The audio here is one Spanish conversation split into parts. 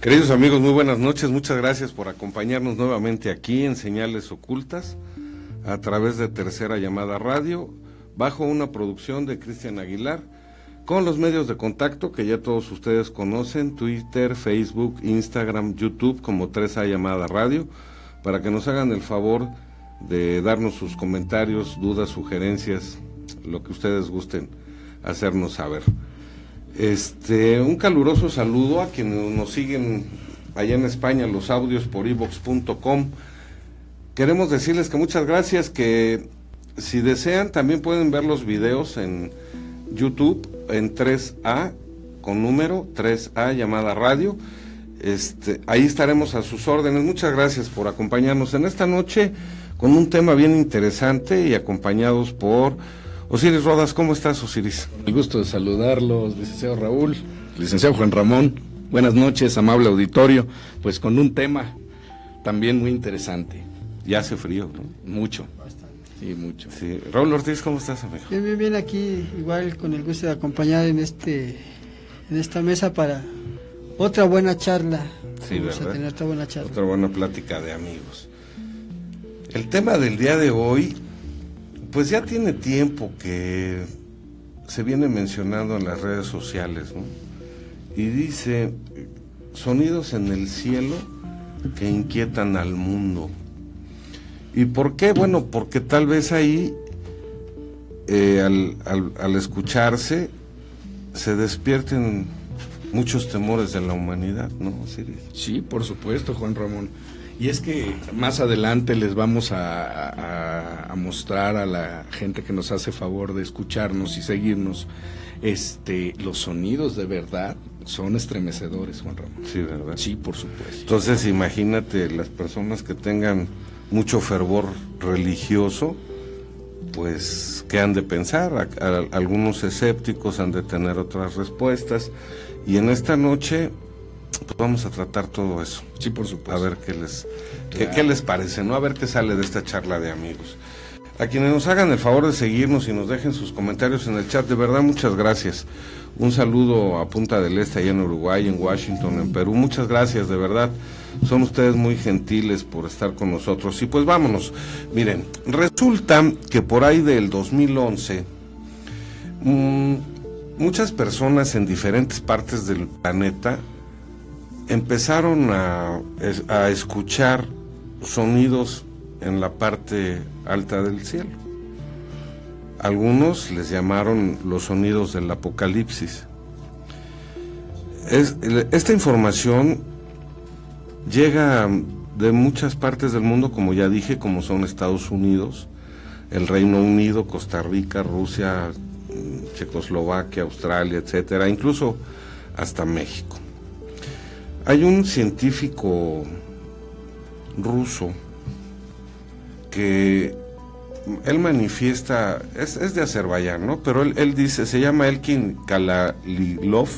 Queridos amigos, muy buenas noches, muchas gracias por acompañarnos nuevamente aquí en Señales Ocultas, a través de Tercera Llamada Radio, bajo una producción de Cristian Aguilar, con los medios de contacto que ya todos ustedes conocen, Twitter, Facebook, Instagram, YouTube, como 3A Llamada Radio, para que nos hagan el favor de darnos sus comentarios, dudas, sugerencias, lo que ustedes gusten hacernos saber. Un caluroso saludo a quienes nos siguen allá en España, los audios por iVox.com. Queremos decirles que muchas gracias, que si desean también pueden ver los videos en YouTube, en 3A, con número 3A Llamada Radio. Ahí estaremos a sus órdenes. Muchas gracias por acompañarnos en esta noche con un tema bien interesante y acompañados por Osiris Rodas. ¿Cómo estás, Osiris? Con el gusto de saludarlos, licenciado Raúl, licenciado Juan Ramón. Buenas noches, amable auditorio. Pues con un tema también muy interesante. Ya hace frío, ¿no? Mucho. Bastante. Sí, mucho. Sí. Raúl Ortiz, ¿cómo estás, amigo? Bien, aquí igual con el gusto de acompañar en esta mesa para otra buena charla. Sí, Vamos ¿verdad? a tener otra buena charla. Otra buena plática de amigos. El tema del día de hoy, pues ya tiene tiempo que se viene mencionando en las redes sociales, ¿no? Y dice, sonidos en el cielo que inquietan al mundo. ¿Y por qué? Bueno, porque tal vez ahí, al escucharse, se despierten muchos temores de la humanidad, ¿no, Osiris? Sí, por supuesto, Juan Ramón. Y es que más adelante les vamos a mostrar a la gente que nos hace favor de escucharnos y seguirnos, los sonidos de verdad son estremecedores, Juan Ramón. Sí, ¿verdad? Sí, por supuesto. Entonces, imagínate, las personas que tengan mucho fervor religioso, pues, ¿qué han de pensar? Algunos escépticos han de tener otras respuestas, y en esta noche pues vamos a tratar todo eso. Sí, por supuesto. A ver qué les parece, ¿no? A ver qué sale de esta charla de amigos. A quienes nos hagan el favor de seguirnos y nos dejen sus comentarios en el chat, de verdad, muchas gracias. Un saludo a Punta del Este, allá en Uruguay, en Washington, en Perú. Muchas gracias, de verdad. Son ustedes muy gentiles por estar con nosotros. Y pues vámonos. Miren, resulta que por ahí del 2011, muchas personas en diferentes partes del planeta empezaron a escuchar sonidos en la parte alta del cielo. Algunos les llamaron los sonidos del apocalipsis. Esta información llega de muchas partes del mundo, como ya dije, como son Estados Unidos, el Reino Unido, Costa Rica, Rusia, Checoslovaquia, Australia, etcétera, incluso hasta México. Hay un científico ruso que él manifiesta, es de Azerbaiyán, ¿no? Pero él dice, se llama Elkin Kalalilov,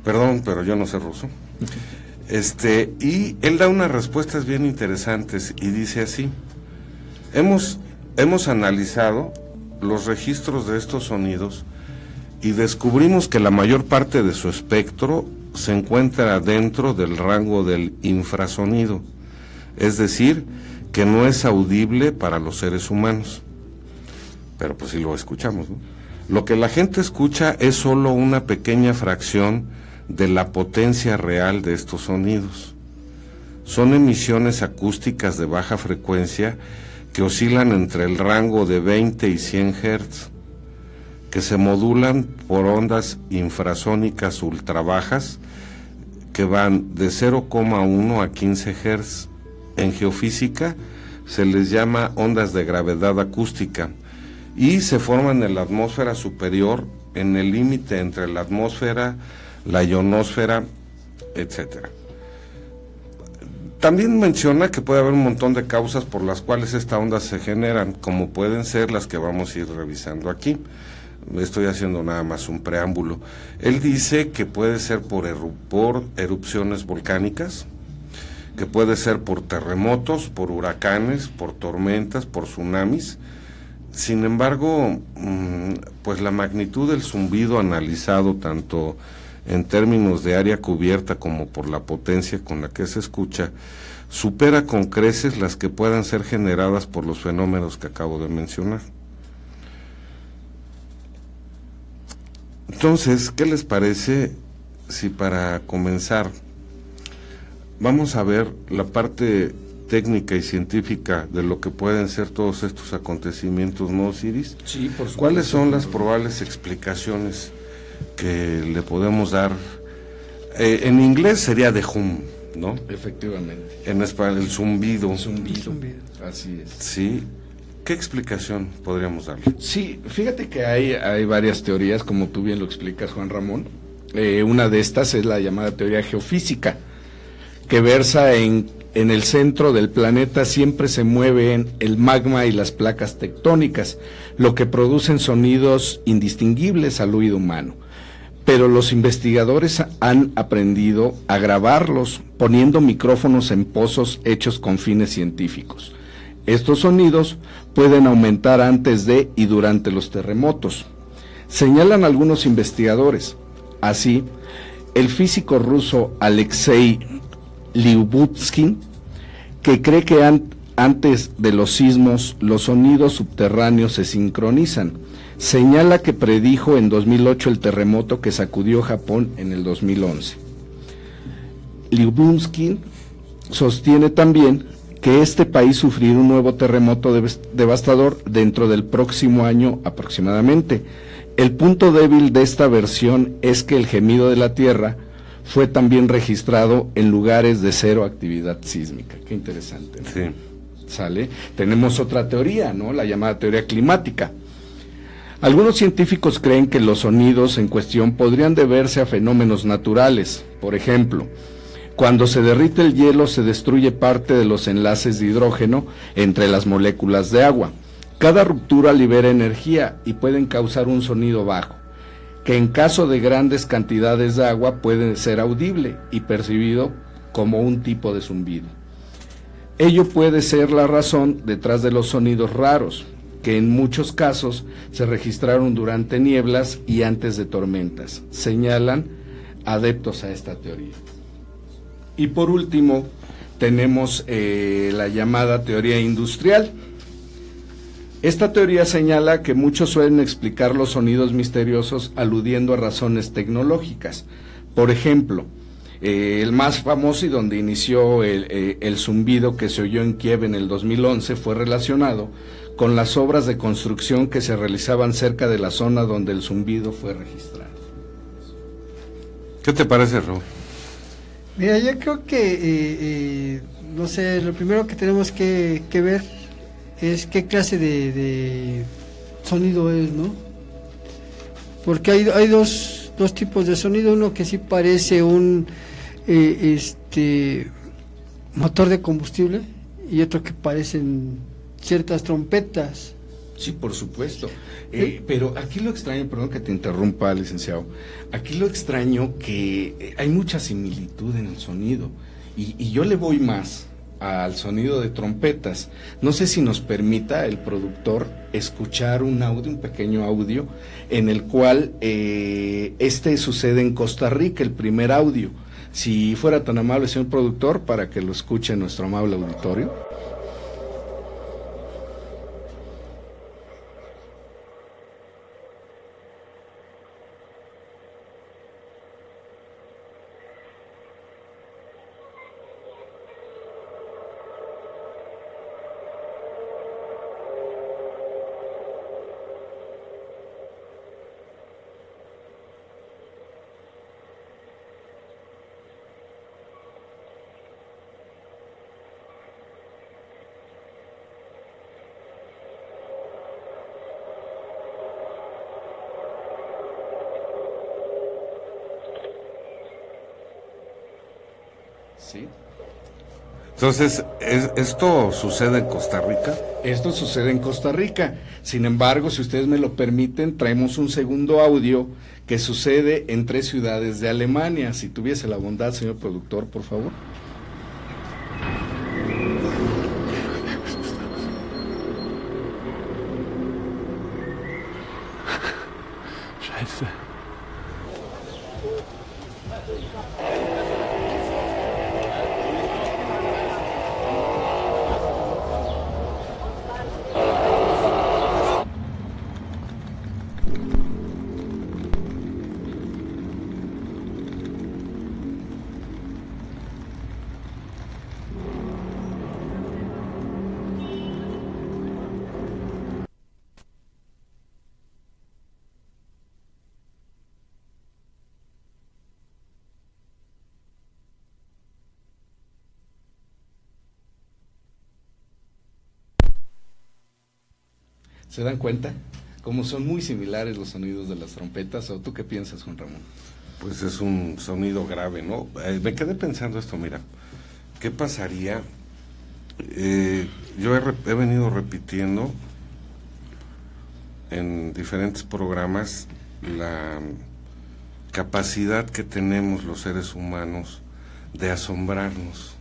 perdón, pero yo no sé ruso, y él da unas respuestas bien interesantes y dice así: hemos analizado los registros de estos sonidos y descubrimos que la mayor parte de su espectro se encuentra dentro del rango del infrasonido, es decir, que no es audible para los seres humanos, pero pues sí lo escuchamos, ¿no? Lo que la gente escucha es solo una pequeña fracción de la potencia real de estos sonidos. Son emisiones acústicas de baja frecuencia que oscilan entre el rango de 20 y 100 Hz, que se modulan por ondas infrasónicas ultrabajas que van de 0,1 a 15 Hz. En geofísica se les llama ondas de gravedad acústica y se forman en la atmósfera superior, en el límite entre la atmósfera, la ionosfera, etcétera. También menciona que puede haber un montón de causas por las cuales estas ondas se generan, como pueden ser las que vamos a ir revisando aquí. Estoy haciendo nada más un preámbulo. Él dice que puede ser por erupciones volcánicas, que puede ser por terremotos, por huracanes, por tormentas, por tsunamis. Sin embargo, pues la magnitud del zumbido analizado tanto en términos de área cubierta como por la potencia con la que se escucha, supera con creces las que puedan ser generadas por los fenómenos que acabo de mencionar. Entonces, ¿qué les parece si para comenzar vamos a ver la parte técnica y científica de lo que pueden ser todos estos acontecimientos, ¿no, Osiris? Sí, por supuesto. ¿Cuáles son las probables explicaciones que le podemos dar? En inglés sería the hum, ¿no? Efectivamente. En español, el zumbido. Zumbido. Así es. Sí. ¿Qué explicación podríamos darle? Sí, fíjate que hay varias teorías, como tú bien lo explicas, Juan Ramón. Una de estas es la llamada teoría geofísica, que versa en el centro del planeta siempre se mueven el magma y las placas tectónicas, lo que producen sonidos indistinguibles al oído humano. Pero los investigadores han aprendido a grabarlos poniendo micrófonos en pozos hechos con fines científicos. Estos sonidos pueden aumentar antes de y durante los terremotos, señalan algunos investigadores. Así, el físico ruso Alexei Lyubutsky, que cree que antes de los sismos los sonidos subterráneos se sincronizan, señala que predijo en 2008 el terremoto que sacudió Japón en el 2011. Lyubutsky sostiene también que este país sufrirá un nuevo terremoto devastador dentro del próximo año aproximadamente. El punto débil de esta versión es que el gemido de la Tierra fue también registrado en lugares de cero actividad sísmica. Qué interesante, ¿no? Sí. ¿Sale? Tenemos otra teoría, ¿no? La llamada teoría climática. Algunos científicos creen que los sonidos en cuestión podrían deberse a fenómenos naturales. Por ejemplo, cuando se derrite el hielo se destruye parte de los enlaces de hidrógeno entre las moléculas de agua. Cada ruptura libera energía y pueden causar un sonido bajo, que en caso de grandes cantidades de agua puede ser audible y percibido como un tipo de zumbido. Ello puede ser la razón detrás de los sonidos raros, que en muchos casos se registraron durante nieblas y antes de tormentas, señalan adeptos a esta teoría. Y por último, tenemos la llamada teoría industrial. Esta teoría señala que muchos suelen explicar los sonidos misteriosos aludiendo a razones tecnológicas. Por ejemplo, el más famoso y donde inició el zumbido que se oyó en Kiev en el 2011 fue relacionado con las obras de construcción que se realizaban cerca de la zona donde el zumbido fue registrado. ¿Qué te parece, Raúl? Mira, yo creo que, no sé, lo primero que tenemos que ver es qué clase de sonido es, ¿no? Porque hay dos tipos de sonido, uno que sí parece un motor de combustible y otro que parecen ciertas trompetas. Sí, por supuesto. Pero aquí lo extraño, perdón que te interrumpa, licenciado, aquí lo extraño que hay mucha similitud en el sonido y yo le voy más al sonido de trompetas. No sé si nos permita el productor escuchar un pequeño audio, en el cual sucede en Costa Rica, el primer audio. Si fuera tan amable, señor productor, para que lo escuche nuestro amable auditorio. Sí. Entonces, ¿esto sucede en Costa Rica? Esto sucede en Costa Rica. Sin embargo, si ustedes me lo permiten, traemos un segundo audio que sucede en 3 ciudades de Alemania. Si tuviese la bondad, señor productor, por favor. Scheiße. ¿Se dan cuenta? Como son muy similares los sonidos de las trompetas, ¿o tú qué piensas, Juan Ramón? Pues es un sonido grave, ¿no? Me quedé pensando esto, mira, ¿qué pasaría? Yo he venido repitiendo en diferentes programas la capacidad que tenemos los seres humanos de asombrarnos.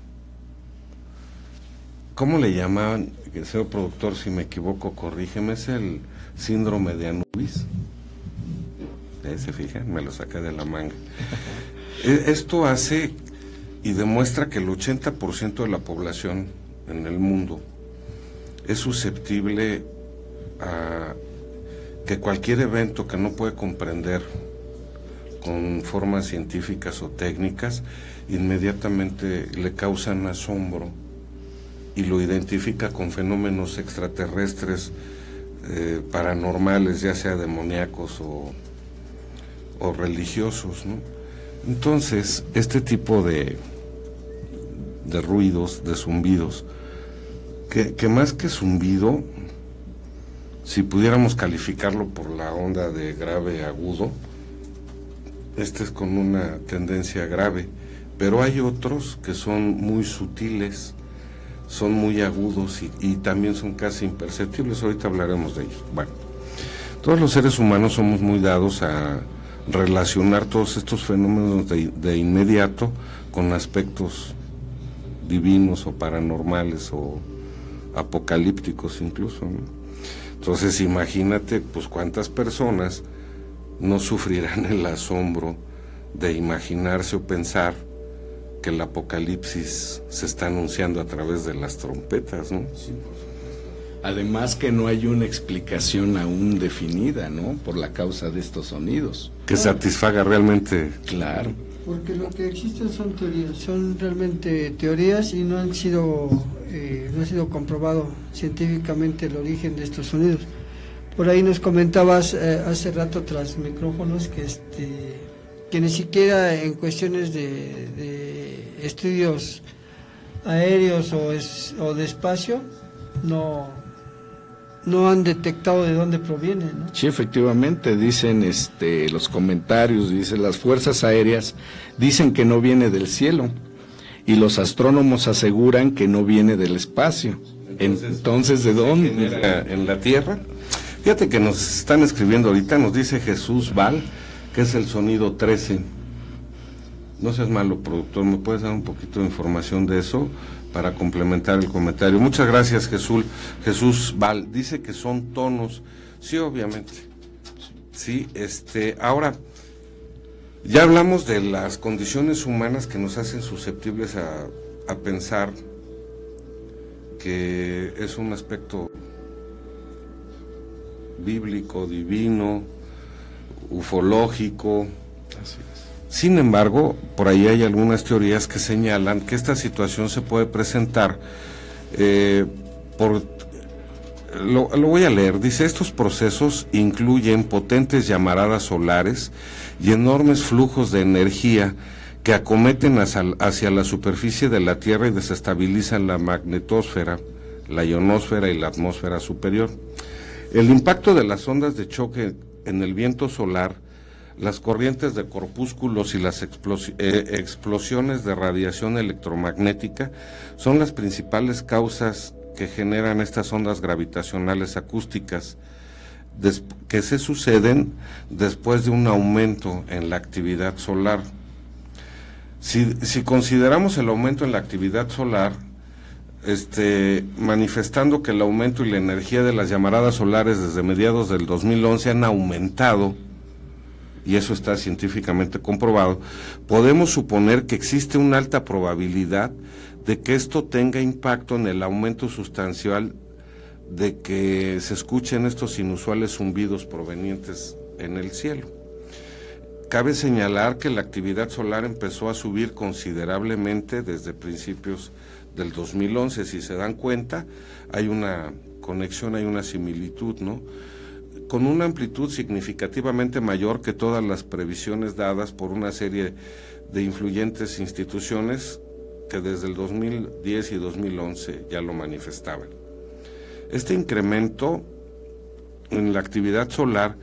¿Cómo le llamaban? Que señor productor, si me equivoco, corrígeme, es el síndrome de Anubis. ¿Se fijan? Me lo saqué de la manga. Esto hace y demuestra que el 80% de la población en el mundo es susceptible a que cualquier evento que no puede comprender con formas científicas o técnicas, inmediatamente le causan asombro y lo identifica con fenómenos extraterrestres, paranormales, ya sea demoníacos o religiosos, ¿no? Entonces, este tipo de ruidos, de zumbidos, que más que zumbido, si pudiéramos calificarlo por la onda de grave agudo, este es con una tendencia grave, pero hay otros que son muy sutiles, son muy agudos y también son casi imperceptibles. Ahorita hablaremos de ellos. Bueno, todos los seres humanos somos muy dados a relacionar todos estos fenómenos de inmediato con aspectos divinos o paranormales o apocalípticos incluso, ¿no? Entonces imagínate pues cuántas personas no sufrirán el asombro de imaginarse o pensar que el apocalipsis se está anunciando a través de las trompetas, ¿no? Sí, por supuesto. Además que no hay una explicación aún definida, ¿no? Por la causa de estos sonidos. Que satisfaga realmente. Claro. Porque lo que existen son teorías, son realmente teorías y no han sido comprobado científicamente el origen de estos sonidos. Por ahí nos comentabas hace rato tras micrófonos que ni siquiera en cuestiones de estudios aéreos o de espacio no han detectado de dónde proviene, ¿no? Sí, efectivamente, dicen los comentarios, dicen las fuerzas aéreas, dicen que no viene del cielo, y los astrónomos aseguran que no viene del espacio. Entonces ¿de dónde? En la Tierra. Fíjate que nos están escribiendo ahorita, nos dice Jesús Val, que es el sonido 13. No seas malo, productor, ¿me puedes dar un poquito de información de eso para complementar el comentario? Muchas gracias, Jesús Val. Dice que son tonos. Sí, obviamente. Sí, ahora, ya hablamos de las condiciones humanas que nos hacen susceptibles a pensar que es un aspecto bíblico, divino, ufológico. Así es. Sin embargo, por ahí hay algunas teorías que señalan que esta situación se puede presentar lo voy a leer. Dice: estos procesos incluyen potentes llamaradas solares y enormes flujos de energía que acometen hacia la superficie de la Tierra y desestabilizan la magnetosfera, la ionosfera y la atmósfera superior. El impacto de las ondas de choque en el viento solar, las corrientes de corpúsculos y las explosiones de radiación electromagnética son las principales causas que generan estas ondas gravitacionales acústicas que se suceden después de un aumento en la actividad solar. Si consideramos el aumento en la actividad solar, manifestando que el aumento y la energía de las llamaradas solares desde mediados del 2011 han aumentado, y eso está científicamente comprobado, podemos suponer que existe una alta probabilidad de que esto tenga impacto en el aumento sustancial de que se escuchen estos inusuales zumbidos provenientes en el cielo. Cabe señalar que la actividad solar empezó a subir considerablemente desde principios del 2011. Si se dan cuenta, hay una conexión, hay una similitud, ¿no? Con una amplitud significativamente mayor que todas las previsiones dadas por una serie de influyentes instituciones que desde el 2010 y 2011 ya lo manifestaban. Este incremento en la actividad solar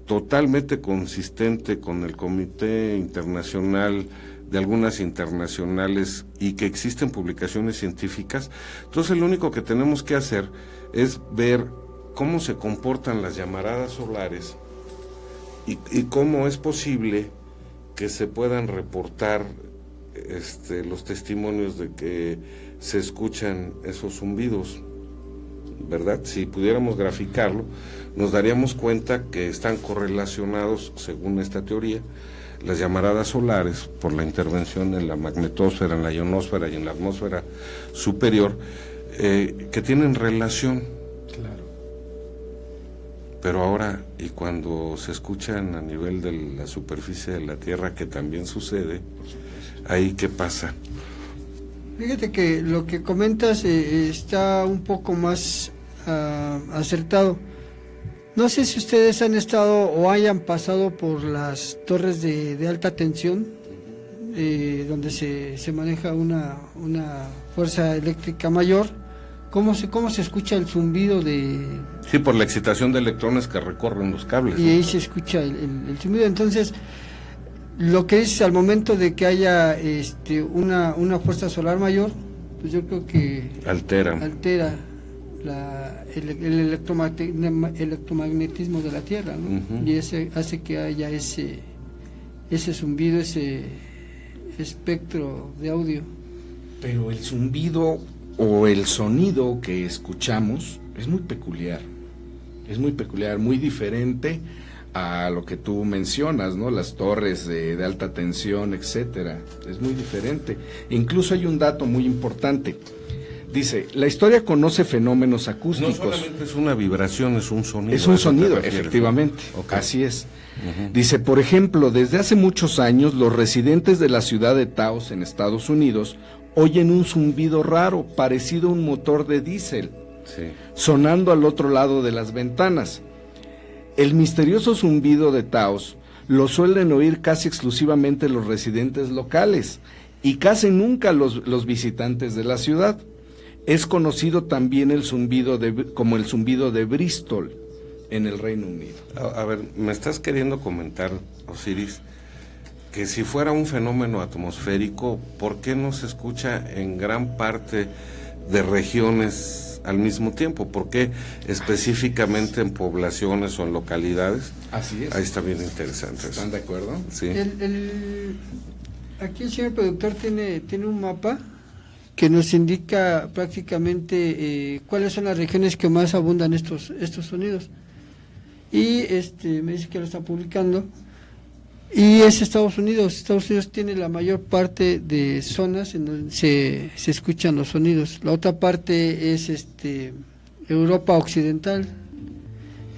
totalmente consistente con el Comité Internacional, de algunas internacionales, y que existen publicaciones científicas. Entonces lo único que tenemos que hacer es ver cómo se comportan las llamaradas solares y cómo es posible que se puedan reportar los testimonios de que se escuchan esos zumbidos, ¿verdad? Si pudiéramos graficarlo, nos daríamos cuenta que están correlacionados, según esta teoría, las llamaradas solares por la intervención en la magnetosfera, en la ionosfera y en la atmósfera superior, que tienen relación. Claro. Pero ahora, y cuando se escuchan a nivel de la superficie de la Tierra, que también sucede, ahí ¿qué pasa? Fíjate que lo que comentas está un poco más acertado. No sé si ustedes han estado o hayan pasado por las torres de alta tensión, donde se maneja una fuerza eléctrica mayor. ¿Cómo se escucha el zumbido de...? Sí, por la excitación de electrones que recorren los cables. Y ahí se escucha el zumbido. Entonces, lo que es al momento de que haya una fuerza solar mayor, pues yo creo que... Altera el electromagnetismo de la Tierra, ¿no? Uh-huh. Y ese hace que haya ese zumbido, ese espectro de audio. Pero el zumbido o el sonido que escuchamos es muy peculiar, muy diferente a lo que tú mencionas, ¿no? Las torres de alta tensión, etcétera, es muy diferente. Incluso hay un dato muy importante. Dice, la historia conoce fenómenos acústicos. No solamente es una vibración, es un sonido. Es un sonido, efectivamente, okay. Así es. Uh-huh. Dice, por ejemplo, desde hace muchos años, los residentes de la ciudad de Taos, en Estados Unidos, oyen un zumbido raro, parecido a un motor de diésel, sí, sonando al otro lado de las ventanas. El misterioso zumbido de Taos lo suelen oír casi exclusivamente los residentes locales y casi nunca los visitantes de la ciudad. Es conocido también como el zumbido de Bristol, en el Reino Unido. A ver, me estás queriendo comentar, Osiris, que si fuera un fenómeno atmosférico, ¿por qué no se escucha en gran parte de regiones al mismo tiempo? ¿Por qué específicamente en poblaciones o en localidades? Así es. Ahí está bien interesante. ¿Están de acuerdo? Sí. Aquí el señor productor tiene un mapa que nos indica prácticamente cuáles son las regiones que más abundan estos sonidos. Y me dice que lo está publicando. Y es Estados Unidos. Estados Unidos tiene la mayor parte de zonas en donde se escuchan los sonidos. La otra parte es Europa Occidental.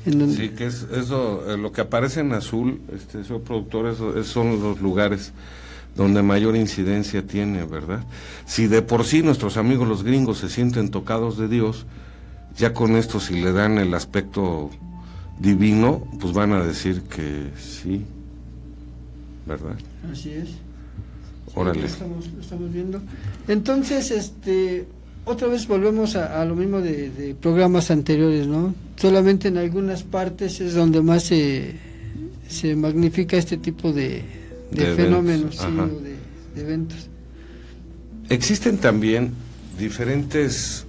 Sí, que es eso, lo que aparece en azul, señor productor, son los lugares donde mayor incidencia tiene, ¿verdad? Si de por sí nuestros amigos los gringos se sienten tocados de Dios, ya con esto, si le dan el aspecto divino, pues van a decir que sí, ¿verdad? Así es. Órale. Sí, lo estamos viendo. Entonces, otra vez volvemos a lo mismo de programas anteriores, ¿no? Solamente en algunas partes es donde más se magnifica este tipo de fenómenos, sí, o de eventos. Existen también diferentes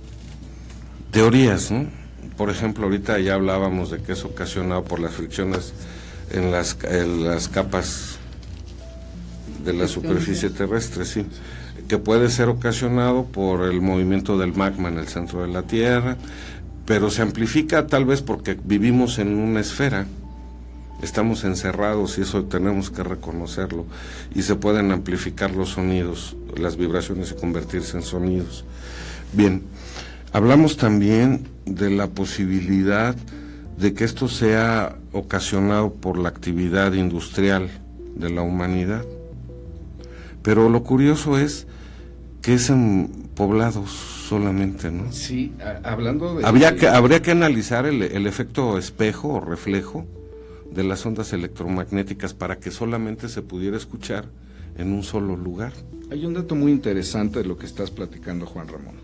teorías, ¿no? Por ejemplo, ahorita ya hablábamos de que es ocasionado por las fricciones en las capas de la superficie terrestre, sí, que puede ser ocasionado por el movimiento del magma en el centro de la Tierra, pero se amplifica tal vez porque vivimos en una esfera. Estamos encerrados y eso tenemos que reconocerlo, y se pueden amplificar los sonidos, las vibraciones, y convertirse en sonidos. Bien, hablamos también de la posibilidad de que esto sea ocasionado por la actividad industrial de la humanidad, pero lo curioso es que es en poblados solamente, ¿no? Sí, hablando de... Habría que analizar el efecto espejo o reflejo de las ondas electromagnéticas para que solamente se pudiera escuchar en un solo lugar. Hay un dato muy interesante de lo que estás platicando, Juan Ramón.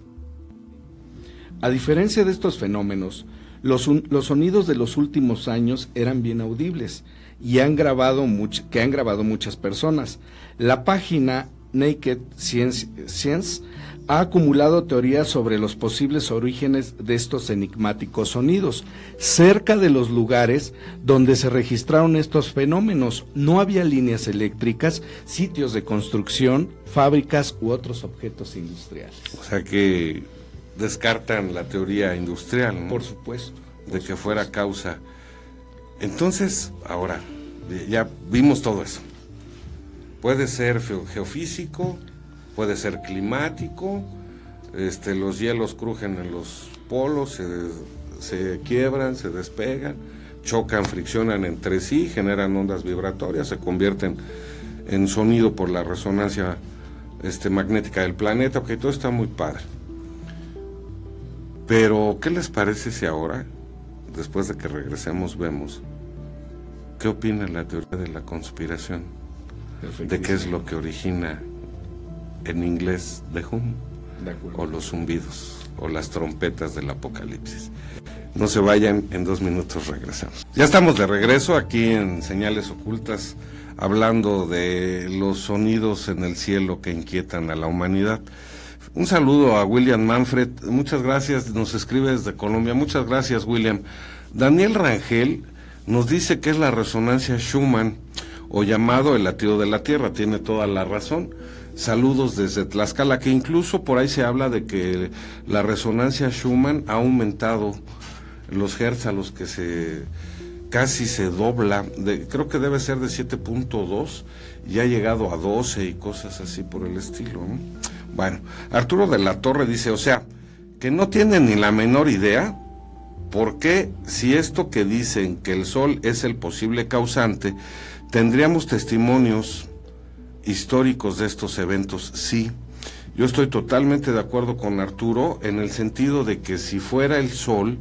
A diferencia de estos fenómenos, Los sonidos de los últimos años eran bien audibles y que han grabado muchas personas. La página Naked Science ha acumulado teorías sobre los posibles orígenes de estos enigmáticos sonidos. Cerca de los lugares donde se registraron estos fenómenos no había líneas eléctricas, sitios de construcción, fábricas u otros objetos industriales. O sea que descartan la teoría industrial, ¿no? Por supuesto. De que fuera causa. Entonces, ahora, ya vimos todo eso. Puede ser geofísico, puede ser climático, los hielos crujen en los polos, se quiebran, se despegan, chocan, friccionan entre sí, generan ondas vibratorias, se convierten en sonido por la resonancia magnética del planeta, ok, todo está muy padre. Pero, ¿qué les parece si ahora, después de que regresemos, vemos qué opina la teoría de la conspiración? De qué es lo que origina en inglés The Hum, o los zumbidos, o las trompetas del apocalipsis. No se vayan, en 2 minutos regresamos. Ya estamos de regreso aquí en Señales Ocultas, hablando de los sonidos en el cielo que inquietan a la humanidad. Un saludo a William Manfred, muchas gracias, nos escribe desde Colombia, muchas gracias William. Daniel Rangel nos dice que es la resonancia Schumann, o llamado el latido de la Tierra, tiene toda la razón. Saludos desde Tlaxcala, que incluso por ahí se habla de que la resonancia Schumann ha aumentado los hertz a los que casi se dobla, creo que debe ser de 7.2 y ha llegado a 12 y cosas así por el estilo, ¿no? Bueno, Arturo de la Torre dice, o sea, que no tienen ni la menor idea por qué, si esto que dicen que el Sol es el posible causante, tendríamos testimonios históricos de estos eventos. Sí, yo estoy totalmente de acuerdo con Arturo en el sentido de que si fuera el Sol,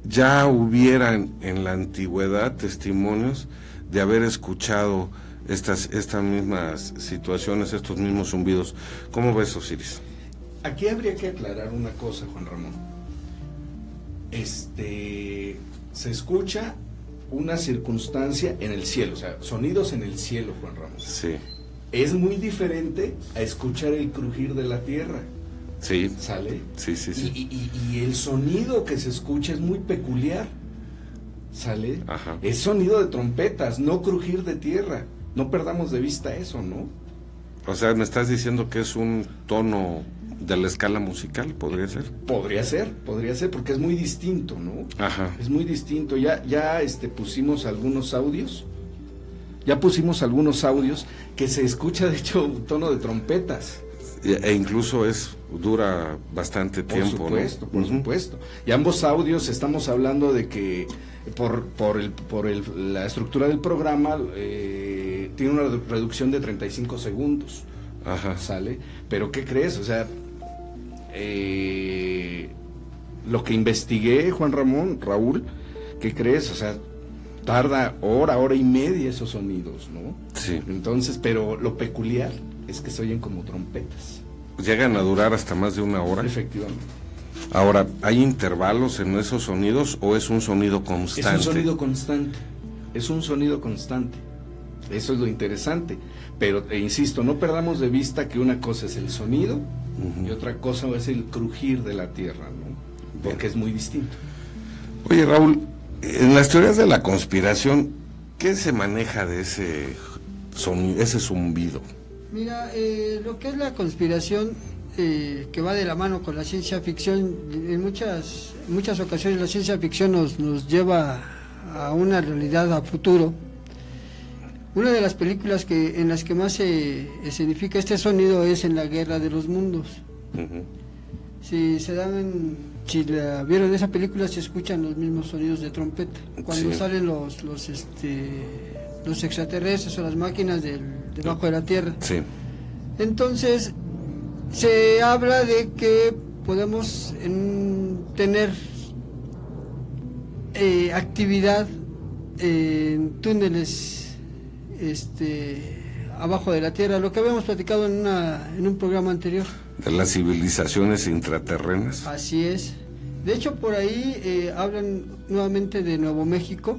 ya hubieran en la antigüedad testimonios de haber escuchado estas mismas situaciones, estos mismos zumbidos. ¿Cómo ves, Osiris? Aquí habría que aclarar una cosa, Juan Ramón. Se escucha una circunstancia en el cielo, o sea, sonidos en el cielo, Juan Ramón. Sí. Es muy diferente a escuchar el crujir de la tierra. Sí. ¿Sale? Sí, sí, sí. Y el sonido que se escucha es muy peculiar. ¿Sale? Ajá. Es sonido de trompetas, no crujir de tierra. No perdamos de vista eso, ¿no? O sea, me estás diciendo que es un tono de la escala musical, ¿podría ser? Podría ser, porque es muy distinto, ¿no? Ajá. Es muy distinto. Ya pusimos algunos audios. Ya pusimos algunos audios que se escucha, de hecho, un tono de trompetas. E incluso dura bastante tiempo, por supuesto, ¿no? Por supuesto. Y ambos audios estamos hablando de que por la estructura del programa tiene una reducción de 35 segundos. Ajá. ¿Sale? Pero ¿qué crees? O sea, lo que investigué, Juan Ramón, Raúl, ¿qué crees? O sea, tarda hora y media esos sonidos, ¿no? Sí. Entonces, pero lo peculiar es que se oyen como trompetas. ¿Llegan a durar hasta más de 1 hora? Efectivamente. Ahora, ¿hay intervalos en esos sonidos o es un sonido constante? Es un sonido constante. Es un sonido constante. Eso es lo interesante. Pero, insisto, no perdamos de vista que una cosa es el sonido y otra cosa es el crujir de la tierra, ¿no? Porque es muy distinto. Oye, Raúl, en las teorías de la conspiración, ¿qué se maneja de ese sonido, ese zumbido? Mira, lo que es la conspiración, que va de la mano con la ciencia ficción, en muchas ocasiones la ciencia ficción nos lleva a una realidad a futuro. Una de las películas en las que más se escenifica este sonido es en La Guerra de los Mundos. Si la vieron esa película, se escuchan los mismos sonidos de trompeta cuando salen los extraterrestres o las máquinas debajo de la tierra. Sí. Entonces se habla de que podemos tener actividad en túneles abajo de la tierra, lo que habíamos platicado en un programa anterior. De las civilizaciones intraterrenas. Así es. De hecho, por ahí hablan nuevamente de Nuevo México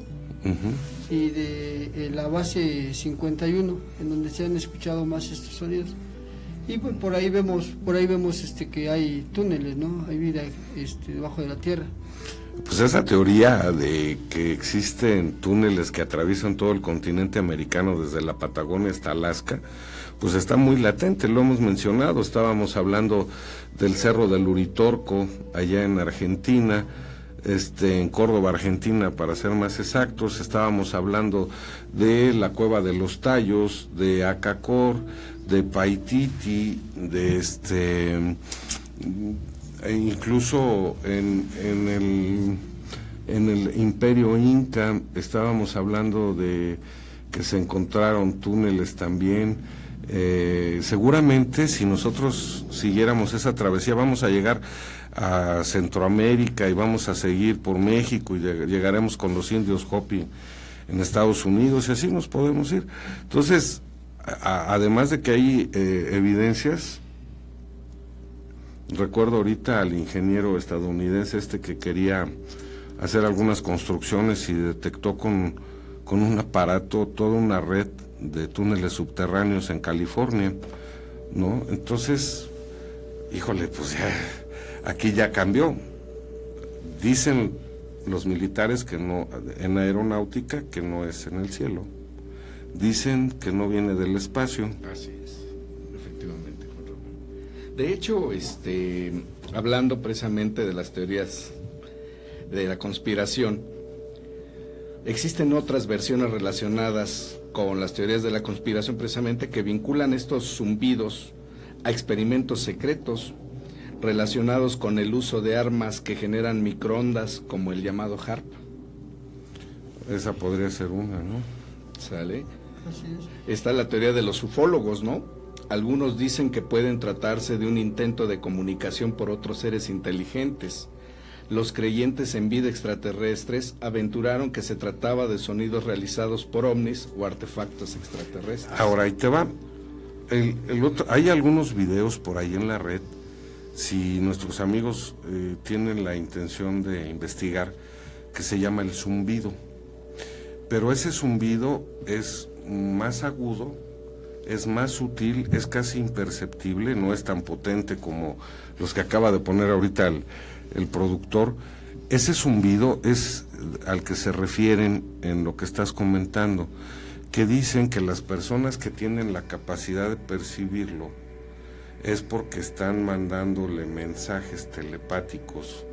y de la base 51, en donde se han escuchado más estos sonidos. Y pues por ahí vemos que hay túneles, ¿no? Hay vida debajo de la tierra. Pues esa teoría de que existen túneles que atraviesan todo el continente americano desde la Patagonia hasta Alaska, pues está muy latente, lo hemos mencionado. Estábamos hablando del Cerro del Uritorco allá en Argentina, en Córdoba, Argentina, para ser más exactos. Estábamos hablando de la Cueva de los Tallos, de Acacor, de Paititi, de incluso en el Imperio Inca estábamos hablando de que se encontraron túneles también. Seguramente si nosotros siguiéramos esa travesía vamos a llegar a Centroamérica y vamos a seguir por México y llegaremos con los indios Hopi en Estados Unidos y así nos podemos ir. Entonces, además de que hay evidencias, recuerdo ahorita al ingeniero estadounidense que quería hacer algunas construcciones y detectó con un aparato toda una red de túneles subterráneos en California, ¿no? Entonces, híjole, pues ya, aquí ya cambió. Dicen los militares que no, en aeronáutica, que no es en el cielo. Dicen que no viene del espacio. Así es, efectivamente, Juan Ramón. De hecho, hablando precisamente de las teorías de la conspiración, existen otras versiones relacionadas con las teorías de la conspiración precisamente que vinculan estos zumbidos a experimentos secretos relacionados con el uso de armas que generan microondas como el llamado HAARP. Esa podría ser una, ¿no? ¿Sale? Así es. Está la teoría de los ufólogos, ¿no? Algunos dicen que pueden tratarse de un intento de comunicación por otros seres inteligentes. Los creyentes en vida extraterrestres aventuraron que se trataba de sonidos realizados por ovnis o artefactos extraterrestres. Ahora, ahí te va. Hay algunos videos por ahí en la red, si nuestros amigos tienen la intención de investigar, que se llama el zumbido. Pero ese zumbido es más agudo, es más sutil, es casi imperceptible, no es tan potente como los que acaba de poner ahorita el productor. Ese zumbido es al que se refieren en lo que estás comentando, que dicen que las personas que tienen la capacidad de percibirlo es porque están mandándole mensajes telepáticos,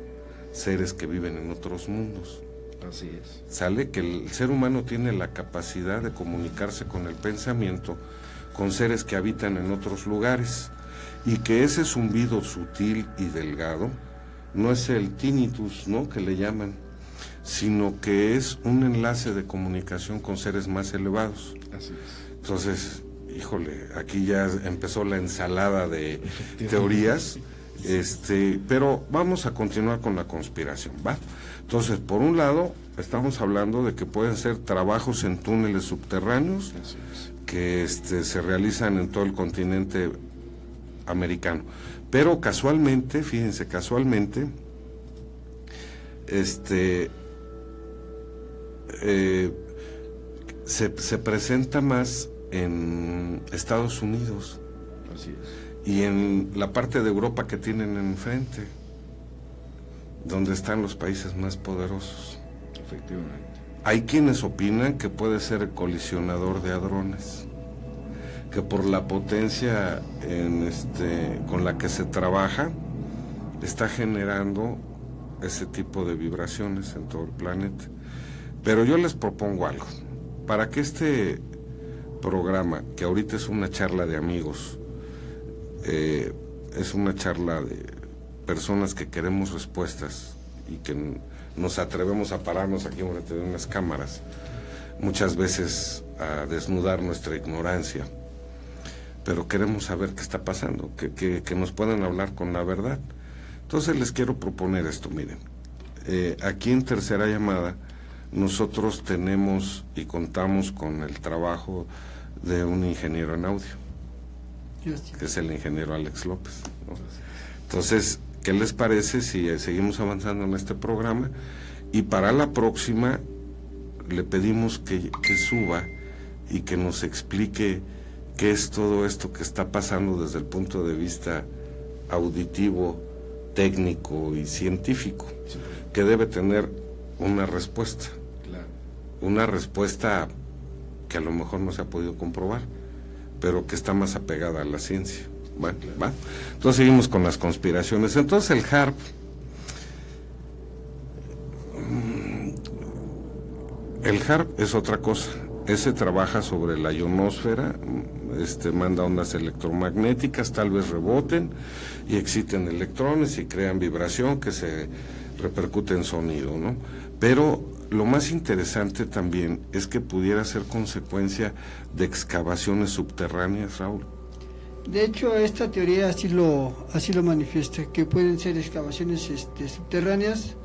seres que viven en otros mundos. Así es. Sale que el ser humano tiene la capacidad de comunicarse con el pensamiento con seres que habitan en otros lugares, y que ese zumbido sutil y delgado no es el tinnitus, ¿no?, que le llaman, sino que es un enlace de comunicación con seres más elevados. Así es. Entonces, híjole, aquí ya empezó la ensalada de teorías, pero vamos a continuar con la conspiración, ¿va? Entonces, por un lado, estamos hablando de que pueden ser trabajos en túneles subterráneos que se realizan en todo el continente americano. Pero casualmente, fíjense, se presenta más en Estados Unidos. Así es. Y en la parte de Europa que tienen enfrente, donde están los países más poderosos. Efectivamente. Hay quienes opinan que puede ser el colisionador de hadrones, que por la potencia con la que se trabaja está generando ese tipo de vibraciones en todo el planeta. Pero yo les propongo algo, para que este programa, que ahorita es una charla de amigos, es una charla de personas que queremos respuestas y que nos atrevemos a pararnos aquí frente de unas cámaras, muchas veces a desnudar nuestra ignorancia, pero queremos saber qué está pasando, que nos puedan hablar con la verdad. Entonces les quiero proponer esto, miren, aquí en Tercera Llamada nosotros tenemos y contamos con el trabajo de un ingeniero en audio, que es el ingeniero Alex López, ¿no? Entonces, ¿Qué les parece si seguimos avanzando en este programa? Y para la próxima le pedimos que suba y que nos explique qué es todo esto que está pasando desde el punto de vista auditivo, técnico y científico, sí, que debe tener una respuesta. Claro. Una respuesta que a lo mejor no se ha podido comprobar, pero que está más apegada a la ciencia. Bueno, ¿va? Entonces seguimos con las conspiraciones. Entonces el HAARP es otra cosa. Ese trabaja sobre la ionosfera, manda ondas electromagnéticas, tal vez reboten y exciten electrones y crean vibración que se repercute en sonido, ¿no? Pero lo más interesante también es que pudiera ser consecuencia de excavaciones subterráneas, Raúl. De hecho, esta teoría así lo manifiesta, que pueden ser excavaciones subterráneas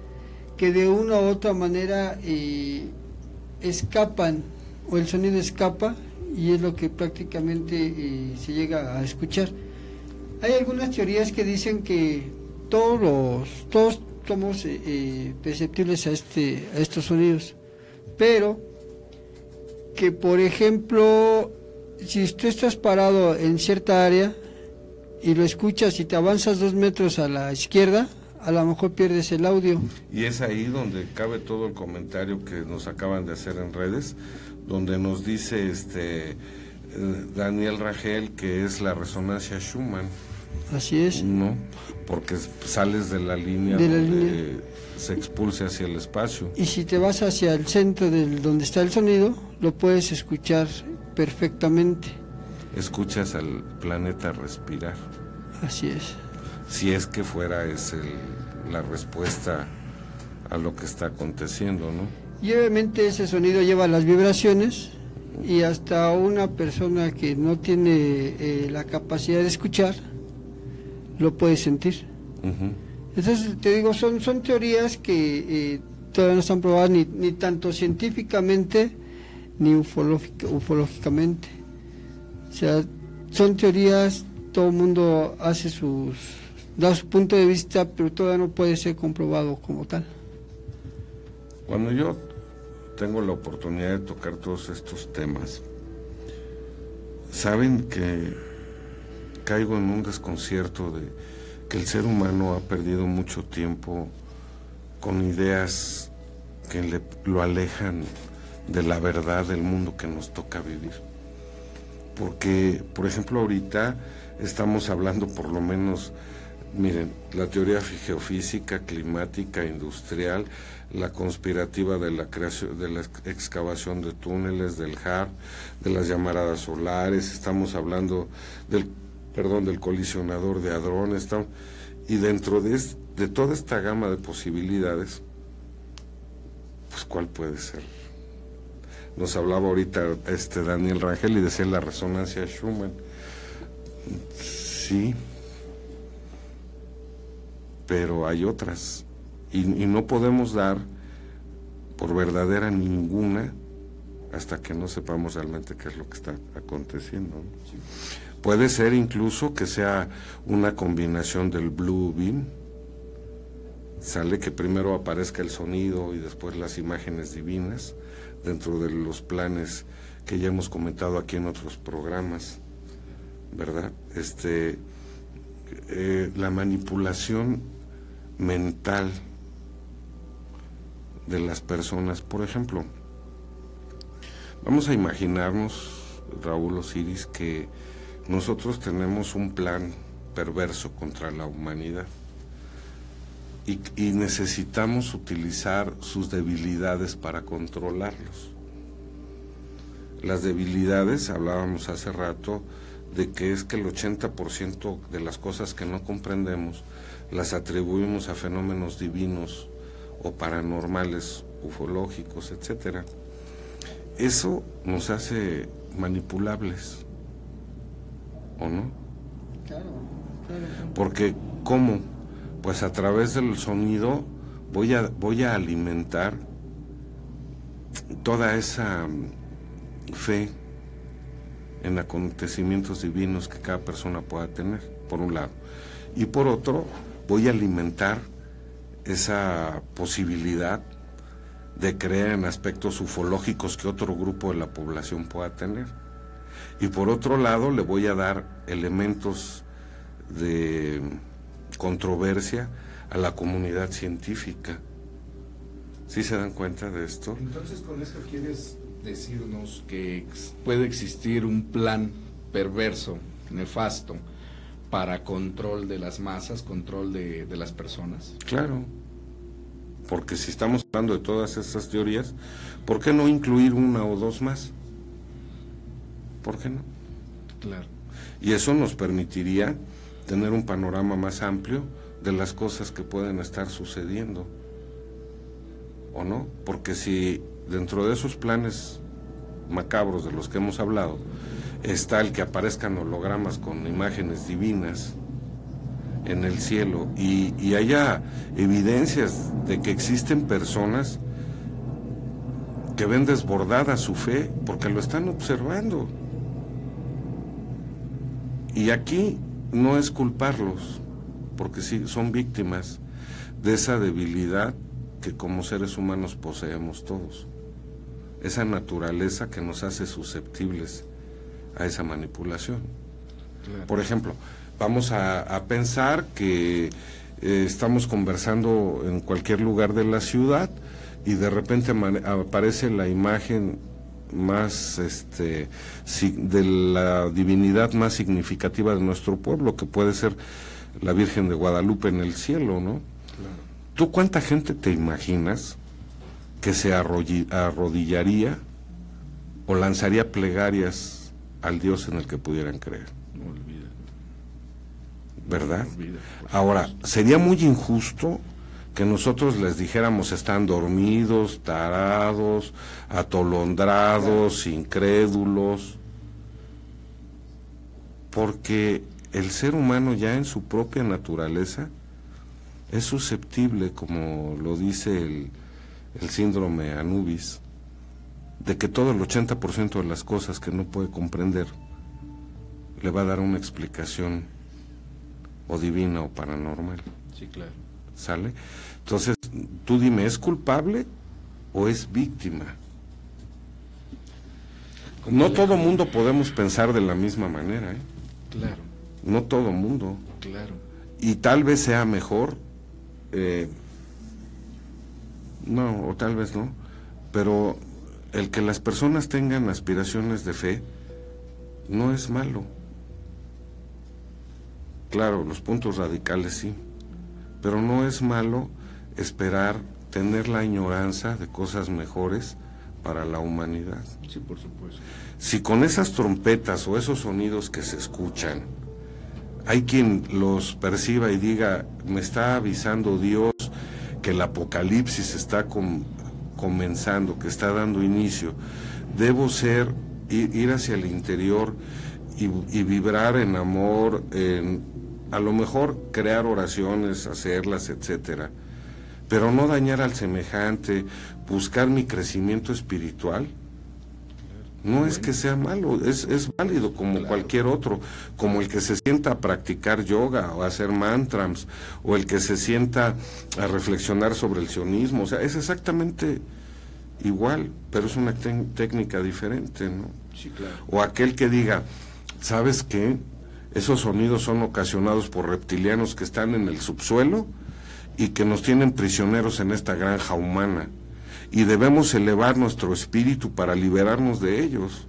que de una u otra manera escapan, o el sonido escapa, y es lo que prácticamente se llega a escuchar. Hay algunas teorías que dicen que todos somos perceptibles a estos sonidos, pero que, por ejemplo, si tú estás parado en cierta área y lo escuchas y te avanzas 2 metros a la izquierda, a lo mejor pierdes el audio. Y es ahí donde cabe todo el comentario que nos acaban de hacer en redes, donde nos dice Daniel Rangel que es la resonancia Schumann. Así es. No, porque sales de la línea donde se expulsa hacia el espacio. Y si te vas hacia el centro donde está el sonido, lo puedes escuchar perfectamente. Escuchas al planeta respirar. Así es. Si es que fuera la respuesta a lo que está aconteciendo, ¿no? Y obviamente ese sonido lleva las vibraciones, y hasta una persona que no tiene la capacidad de escuchar lo puede sentir. Uh-huh. Entonces, te digo, son teorías que todavía no están probadas ni tanto científicamente ni ufológicamente. O sea, son teorías, todo el mundo da su punto de vista, pero todavía no puede ser comprobado como tal. Cuando yo tengo la oportunidad de tocar todos estos temas, saben que caigo en un desconcierto de que el ser humano ha perdido mucho tiempo con ideas que lo alejan de la verdad del mundo que nos toca vivir. Porque, por ejemplo, ahorita estamos hablando, por lo menos, miren, la teoría geofísica, climática, industrial, la conspirativa de la creación, de la excavación de túneles, del HAARP, de las llamaradas solares, estamos hablando del colisionador de hadrones, y dentro de toda esta gama de posibilidades, pues ¿cuál puede ser? Nos hablaba ahorita Daniel Rangel y decía la resonancia Schumann. Sí, pero hay otras, y no podemos dar por verdadera ninguna hasta que no sepamos realmente qué es lo que está aconteciendo, ¿no? Sí. Puede ser incluso que sea una combinación del Blue Beam, sale que primero aparezca el sonido y después las imágenes divinas, dentro de los planes que ya hemos comentado aquí en otros programas, ¿verdad? La manipulación mental de las personas. Por ejemplo, vamos a imaginarnos, Raúl Osiris, que nosotros tenemos un plan perverso contra la humanidad y necesitamos utilizar sus debilidades para controlarlos. Las debilidades, hablábamos hace rato, de que es que el 80% de las cosas que no comprendemos las atribuimos a fenómenos divinos o paranormales, ufológicos, etcétera. Eso nos hace manipulables, ¿o no? Claro. Porque, ¿cómo? Pues a través del sonido voy a alimentar toda esa fe en acontecimientos divinos que cada persona pueda tener, por un lado. Y por otro, voy a alimentar esa posibilidad de creer en aspectos ufológicos que otro grupo de la población pueda tener. Y por otro lado le voy a dar elementos de controversia a la comunidad científica. ¿Sí se dan cuenta de esto? Entonces, con esto quieres decirnos que puede existir un plan perverso, nefasto, para control de las masas, control de las personas. Claro, porque si estamos hablando de todas estas teorías, ¿por qué no incluir una o dos más? ¿Por qué no? Claro. Y eso nos permitiría tener un panorama más amplio de las cosas que pueden estar sucediendo, ¿o no? Porque si dentro de esos planes macabros de los que hemos hablado está el que aparezcan hologramas con imágenes divinas en el cielo y haya evidencias de que existen personas que ven desbordada su fe porque lo están observando, y aquí no es culparlos, porque sí son víctimas de esa debilidad que como seres humanos poseemos todos, esa naturaleza que nos hace susceptibles a esa manipulación. Claro. Por ejemplo, vamos a pensar que estamos conversando en cualquier lugar de la ciudad y de repente aparece la imagen más de la divinidad más significativa de nuestro pueblo, que puede ser la Virgen de Guadalupe en el cielo, ¿no? Claro. ¿Tú cuánta gente te imaginas que se arrodillaría o lanzaría plegarias al Dios en el que pudieran creer? No olvida. ¿Verdad? No olvida, ahora, sería muy injusto que nosotros les dijéramos están dormidos, tarados, atolondrados, incrédulos, porque el ser humano ya en su propia naturaleza es susceptible, como lo dice el síndrome Anubis, de que todo el 80% de las cosas que no puede comprender le va a dar una explicación o divina o paranormal. Sí, claro. ¿Sale? Entonces, tú dime, ¿es culpable o es víctima? No todo mundo podemos pensar de la misma manera, ¿eh? Claro. No todo mundo. Claro. Y tal vez sea mejor, no, o tal vez no, pero el que las personas tengan aspiraciones de fe no es malo. Claro, los puntos radicales sí, pero no es malo esperar tener la añoranza de cosas mejores para la humanidad. Sí, por supuesto. Si con esas trompetas o esos sonidos que se escuchan, hay quien los perciba y diga, me está avisando Dios que el apocalipsis está comenzando, que está dando inicio, debo ir hacia el interior y vibrar en amor, a lo mejor crear oraciones, hacerlas, etcétera, pero no dañar al semejante, buscar mi crecimiento espiritual. No es que sea malo, es válido como cualquier otro, como el que se sienta a practicar yoga o a hacer mantras, o el que se sienta a reflexionar sobre el sionismo, o sea, es exactamente igual, pero es una técnica diferente, ¿no? Sí, claro. O aquel que diga, ¿sabes qué? Esos sonidos son ocasionados por reptilianos que están en el subsuelo y que nos tienen prisioneros en esta granja humana, y debemos elevar nuestro espíritu para liberarnos de ellos,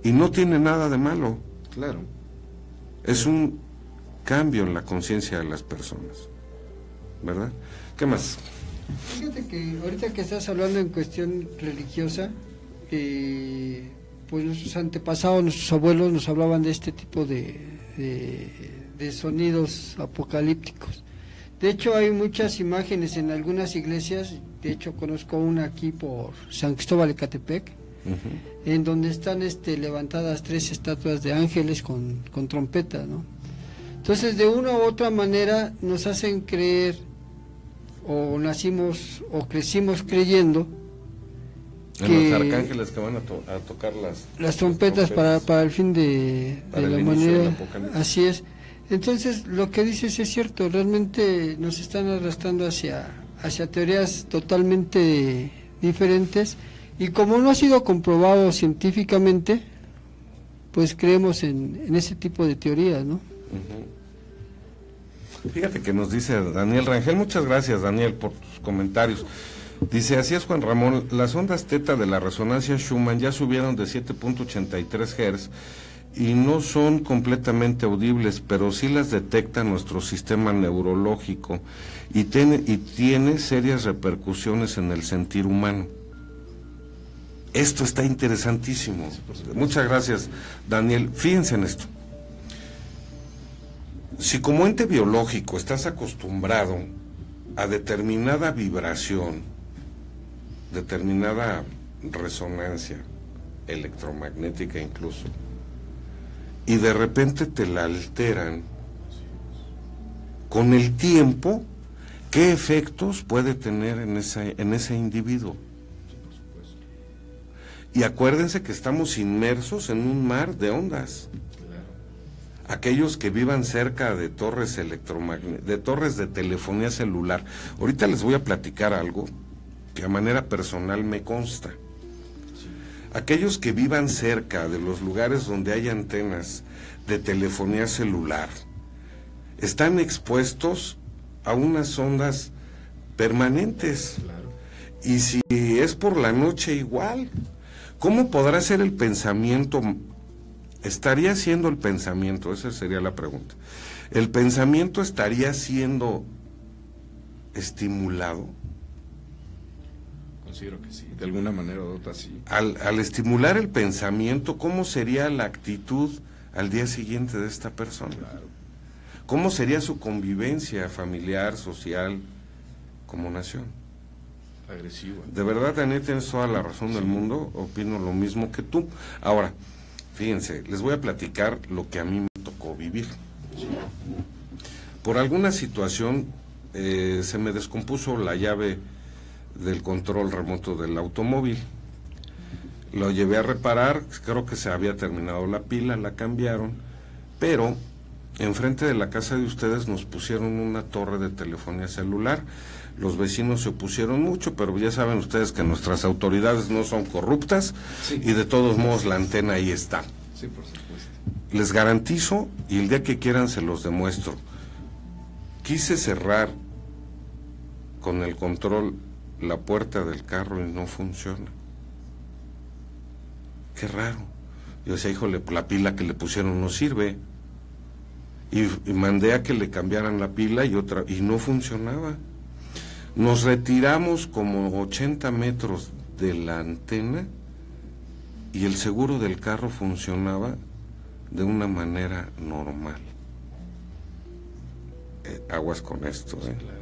y no tiene nada de malo. Claro. Es un cambio en la conciencia de las personas, ¿verdad? ¿Qué más? Fíjate que ahorita que estás hablando en cuestión religiosa, pues nuestros antepasados, nuestros abuelos nos hablaban de este tipo de sonidos apocalípticos. De hecho, hay muchas imágenes en algunas iglesias. De hecho, conozco una aquí por San Cristóbal de Ecatepec, en donde están levantadas 3 estatuas de ángeles con trompeta, ¿no? Entonces, de una u otra manera nos hacen creer, o nacimos o crecimos creyendo en los arcángeles que van a tocar las trompetas para el fin de la humanidad. Así es. Entonces, lo que dices es cierto, realmente nos están arrastrando hacia teorías totalmente diferentes, y como no ha sido comprobado científicamente, pues creemos en ese tipo de teorías, ¿no? Fíjate que nos dice Daniel Rangel, muchas gracias Daniel por tus comentarios. Dice, así es Juan Ramón, las ondas teta de la resonancia Schumann ya subieron de 7.83 Hz y no son completamente audibles, pero sí las detecta nuestro sistema neurológico y tiene serias repercusiones en el sentir humano. Esto está interesantísimo. Muchas gracias, Daniel. Fíjense en esto. Si como ente biológico estás acostumbrado a determinada vibración, determinada resonancia electromagnética incluso, y de repente te la alteran, con el tiempo, ¿qué efectos puede tener en ese individuo? Y acuérdense que estamos inmersos en un mar de ondas. Aquellos que vivan cerca de torres de torres de telefonía celular. Ahorita les voy a platicar algo que a manera personal me consta. Aquellos que vivan cerca de los lugares donde hay antenas de telefonía celular están expuestos a unas ondas permanentes. Y si es por la noche igual. ¿Cómo podrá ser el pensamiento? ¿Estaría siendo el pensamiento? Esa sería la pregunta. ¿El pensamiento estaría siendo estimulado? Considero que sí, de alguna manera u otra sí. Al estimular el pensamiento, ¿cómo sería la actitud al día siguiente de esta persona? Claro. ¿Cómo sería su convivencia familiar, social, como nación? Agresiva. De verdad, Daniel, tienes toda la razón del mundo, opino lo mismo que tú. Ahora, fíjense, les voy a platicar lo que a mí me tocó vivir. Por alguna situación se me descompuso la llave del control remoto del automóvil. Lo llevé a reparar, creo que se había terminado la pila, la cambiaron, pero enfrente de la casa de ustedes nos pusieron una torre de telefonía celular. Los vecinos se opusieron mucho, pero ya saben ustedes que nuestras autoridades no son corruptas, sí, y de todos modos la antena ahí está. Sí, por supuesto. Les garantizo, y el día que quieran se los demuestro, quise cerrar con el control la puerta del carro y no funciona. Qué raro. Yo decía, híjole, la pila que le pusieron no sirve. Y mandé a que le cambiaran la pila y no funcionaba. Nos retiramos como 80 metros de la antena y el seguro del carro funcionaba de una manera normal. Aguas con esto, ¿eh? Sí, claro.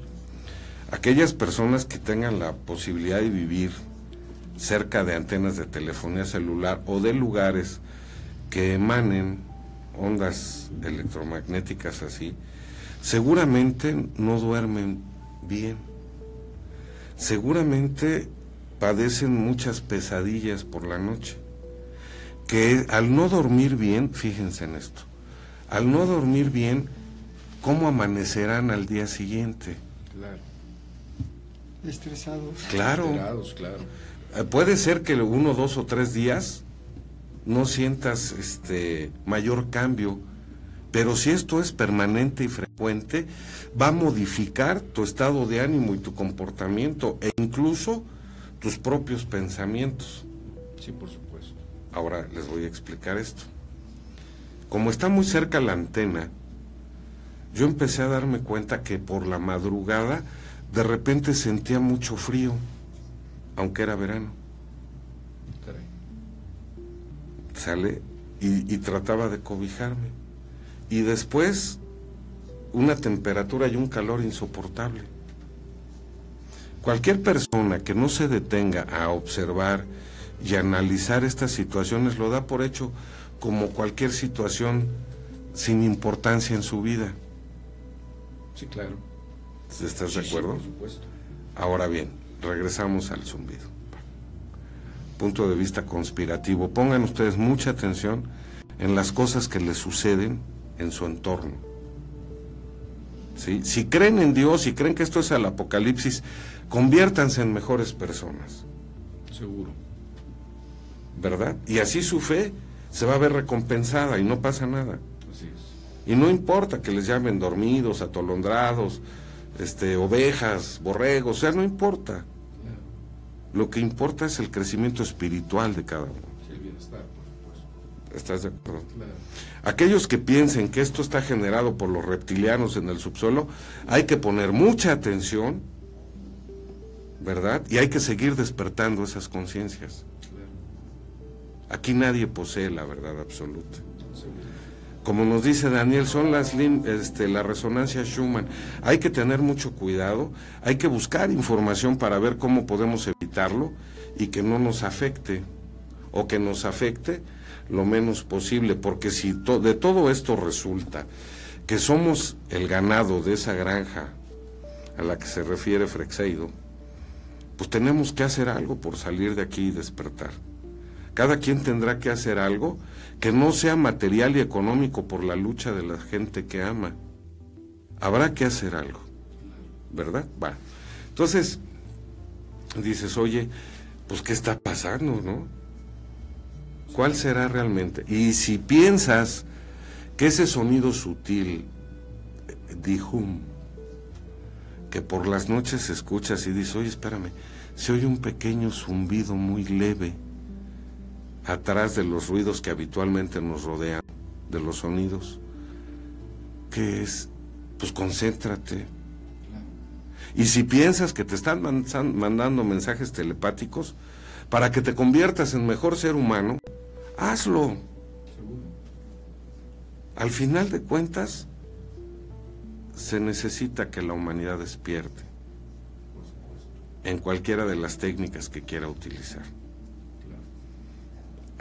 Aquellas personas que tengan la posibilidad de vivir cerca de antenas de telefonía celular o de lugares que emanen ondas electromagnéticas así, seguramente no duermen bien. Seguramente padecen muchas pesadillas por la noche, que al no dormir bien, fíjense en esto, al no dormir bien, ¿cómo amanecerán al día siguiente? Claro. Estresados. Claro. Alterados, claro. Puede ser que 1, 2 o 3 días no sientas mayor cambio, pero si esto es permanente y frecuente, va a modificar tu estado de ánimo y tu comportamiento e incluso tus propios pensamientos. Sí, por supuesto. Ahora les voy a explicar esto. Como está muy cerca la antena, yo empecé a darme cuenta que por la madrugada de repente sentía mucho frío, aunque era verano. Caray. Sale y trataba de cobijarme. Y después una temperatura y un calor insoportable. Cualquier persona que no se detenga a observar y analizar estas situaciones lo da por hecho como cualquier situación sin importancia en su vida. Sí, claro. ¿Estás de acuerdo? Sí, por supuesto. Ahora bien, regresamos al zumbido. Punto de vista conspirativo. Pongan ustedes mucha atención en las cosas que les suceden en su entorno. ¿sí? Si creen en Dios, si creen que esto es el apocalipsis, conviértanse en mejores personas. Seguro. ¿Verdad? Y así su fe se va a ver recompensada y no pasa nada. Así es. Y no importa que les llamen dormidos, atolondrados, ovejas, borregos, o sea, no importa. Claro. Lo que importa es el crecimiento espiritual de cada uno. Sí, el bienestar, por supuesto. ¿Estás de acuerdo? Claro. Aquellos que piensen que esto está generado por los reptilianos en el subsuelo, hay que poner mucha atención, ¿verdad? Y hay que seguir despertando esas conciencias. Claro. Aquí nadie posee la verdad absoluta. Como nos dice Daniel, son la resonancia Schumann. Hay que tener mucho cuidado, hay que buscar información para ver cómo podemos evitarlo y que no nos afecte, o que nos afecte lo menos posible, porque si de todo esto resulta que somos el ganado de esa granja a la que se refiere Freixedo, pues tenemos que hacer algo por salir de aquí y despertar. Cada quien tendrá que hacer algo que no sea material y económico por la lucha de la gente que ama. Habrá que hacer algo, ¿verdad? Va. Entonces, dices, oye, pues ¿qué está pasando, no? ¿Cuál será realmente? Y si piensas que ese sonido sutil, Dihum, que por las noches escuchas y dices, oye, espérame, se oye un pequeño zumbido muy leve atrás de los ruidos que habitualmente nos rodean, de los sonidos, ¿qué es? Pues concéntrate. Y si piensas que te están mandando mensajes telepáticos para que te conviertas en mejor ser humano, hazlo. Al final de cuentas, se necesita que la humanidad despierte en cualquiera de las técnicas que quiera utilizar.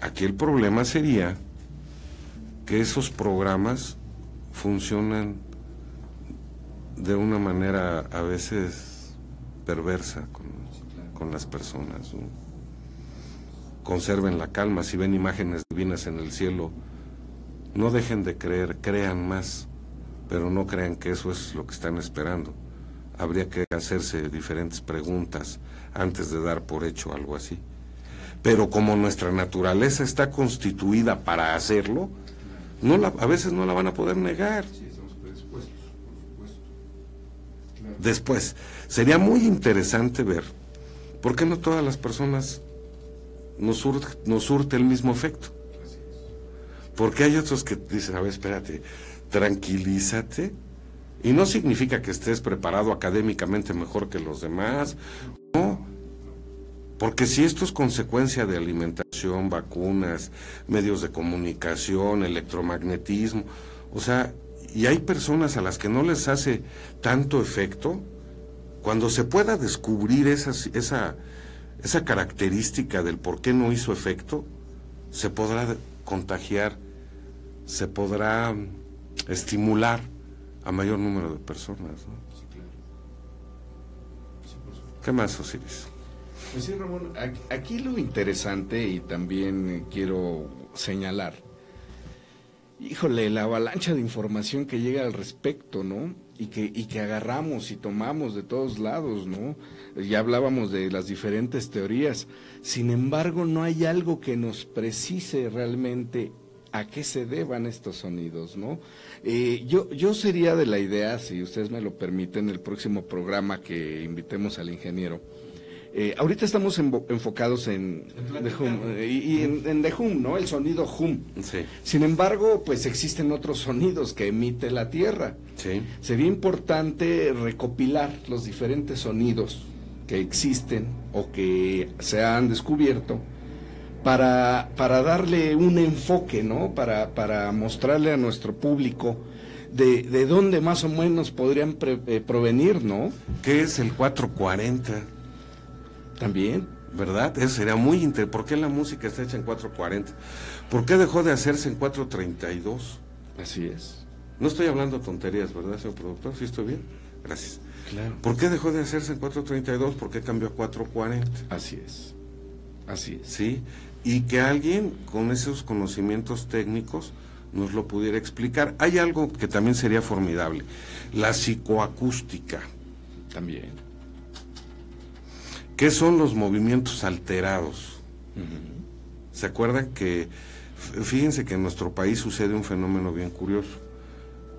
Aquí el problema sería que esos programas funcionan de una manera a veces perversa con las personas, ¿no? Conserven la calma, si ven imágenes divinas en el cielo, no dejen de creer, crean más, pero no crean que eso es lo que están esperando. Habría que hacerse diferentes preguntas antes de dar por hecho algo así. Pero como nuestra naturaleza está constituida para hacerlo, a veces no la van a poder negar. Sí, estamos predispuestos, por supuesto. Claro. Después, sería muy interesante ver por qué no todas las personas nos surte el mismo efecto. Así es. Porque hay otros que dicen, a ver, espérate, tranquilízate, y no significa que estés preparado académicamente mejor que los demás, no. Porque si esto es consecuencia de alimentación, vacunas, medios de comunicación, electromagnetismo, o sea, y hay personas a las que no les hace tanto efecto, cuando se pueda descubrir esa característica del por qué no hizo efecto, se podrá contagiar, se podrá estimular a mayor número de personas, ¿no? Sí, claro. Sí, por supuesto. ¿Qué más, Osiris? Pues sí, Ramón, aquí lo interesante, y también quiero señalar, híjole, la avalancha de información que llega al respecto, ¿no? Y que agarramos y tomamos de todos lados, ¿no? Ya hablábamos de las diferentes teorías, sin embargo no hay algo que nos precise realmente a qué se deban estos sonidos, ¿no? Yo sería de la idea, si ustedes me lo permiten, el próximo programa que invitemos al ingeniero. Ahorita estamos enfocados en The Hum, y en The Hum, ¿no? El sonido Hum. Sí. Sin embargo, pues existen otros sonidos que emite la Tierra. Sí. Sería importante recopilar los diferentes sonidos que existen o que se han descubierto para darle un enfoque, ¿no? Para mostrarle a nuestro público de dónde más o menos podrían provenir, ¿no? ¿Qué es el 440? También. ¿Verdad? Eso sería muy interesante. ¿Por qué la música está hecha en 440? ¿Por qué dejó de hacerse en 432? Así es. No estoy hablando tonterías, ¿verdad, señor productor? ¿Sí estoy bien? Gracias. Claro. ¿Por qué dejó de hacerse en 432? ¿Por qué cambió a 440? Así es. Así es. ¿Sí? Y que alguien con esos conocimientos técnicos nos lo pudiera explicar. Hay algo que también sería formidable, la psicoacústica. También. ¿Qué son los movimientos alterados? Uh-huh. ¿Se acuerdan que, fíjense que en nuestro país sucede un fenómeno bien curioso?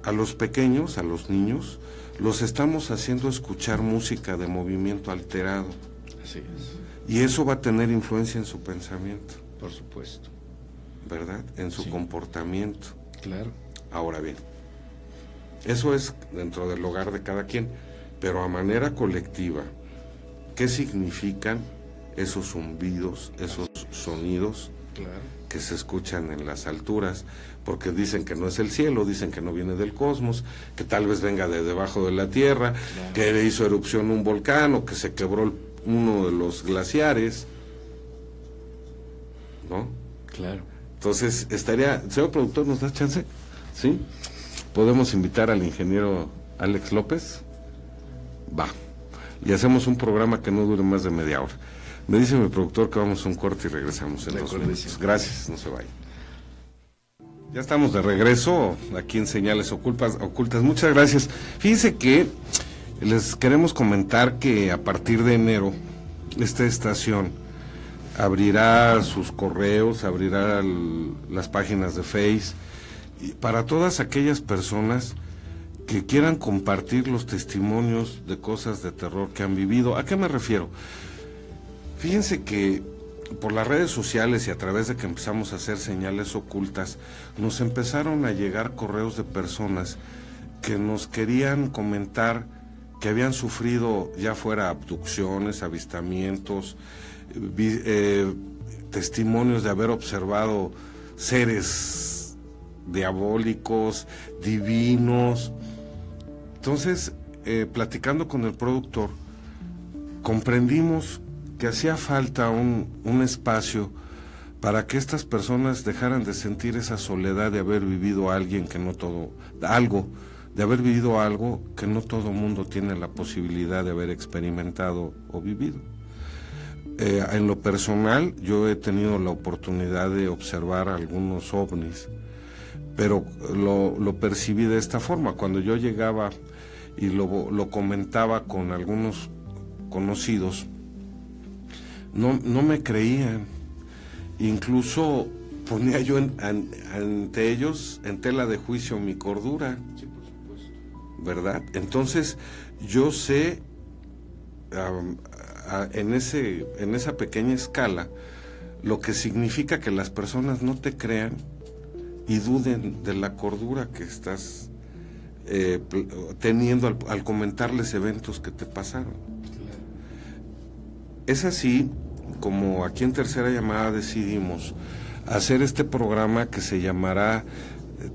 A los pequeños, a los niños, los estamos haciendo escuchar música de movimiento alterado. Así es. Y eso va a tener influencia en su pensamiento. Por supuesto. ¿Verdad? En su comportamiento. Claro. Ahora bien, eso es dentro del hogar de cada quien, pero a manera colectiva, ¿qué significan esos zumbidos, esos sonidos que se escuchan en las alturas? Porque dicen que no es el cielo, dicen que no viene del cosmos, que tal vez venga de debajo de la tierra, que hizo erupción un volcán o que se quebró uno de los glaciares, ¿no? Claro. Entonces, señor productor, ¿nos das chance? ¿Sí? ¿Podemos invitar al ingeniero Alex López? Va. Y hacemos un programa que no dure más de media hora. Me dice mi productor que vamos a un corte y regresamos en 2 minutos. Gracias, no se vayan. Ya estamos de regreso aquí en Señales Ocultas. Muchas gracias. Fíjense que les queremos comentar que a partir de enero esta estación abrirá sus correos, abrirá las páginas de Face, y para todas aquellas personas que quieran compartir los testimonios de cosas de terror que han vivido. ¿A qué me refiero? Fíjense que por las redes sociales y a través de que empezamos a hacer Señales Ocultas, nos empezaron a llegar correos de personas que nos querían comentar que habían sufrido ya fuera abducciones, avistamientos, testimonios de haber observado seres diabólicos, divinos. Entonces, platicando con el productor, comprendimos que hacía falta un espacio para que estas personas dejaran de sentir esa soledad de haber vivido algo que no todo mundo tiene la posibilidad de haber experimentado o vivido. En lo personal, yo he tenido la oportunidad de observar algunos ovnis, pero lo percibí de esta forma. Cuando yo llegaba y lo comentaba con algunos conocidos, no me creían. Incluso ponía yo ante ellos en tela de juicio mi cordura. Sí, por supuesto. ¿Verdad? Entonces, yo sé en esa pequeña escala lo que significa que las personas no te crean y duden de la cordura que estás teniendo al comentarles eventos que te pasaron. Es así como aquí en Tercera Llamada decidimos hacer este programa que se llamará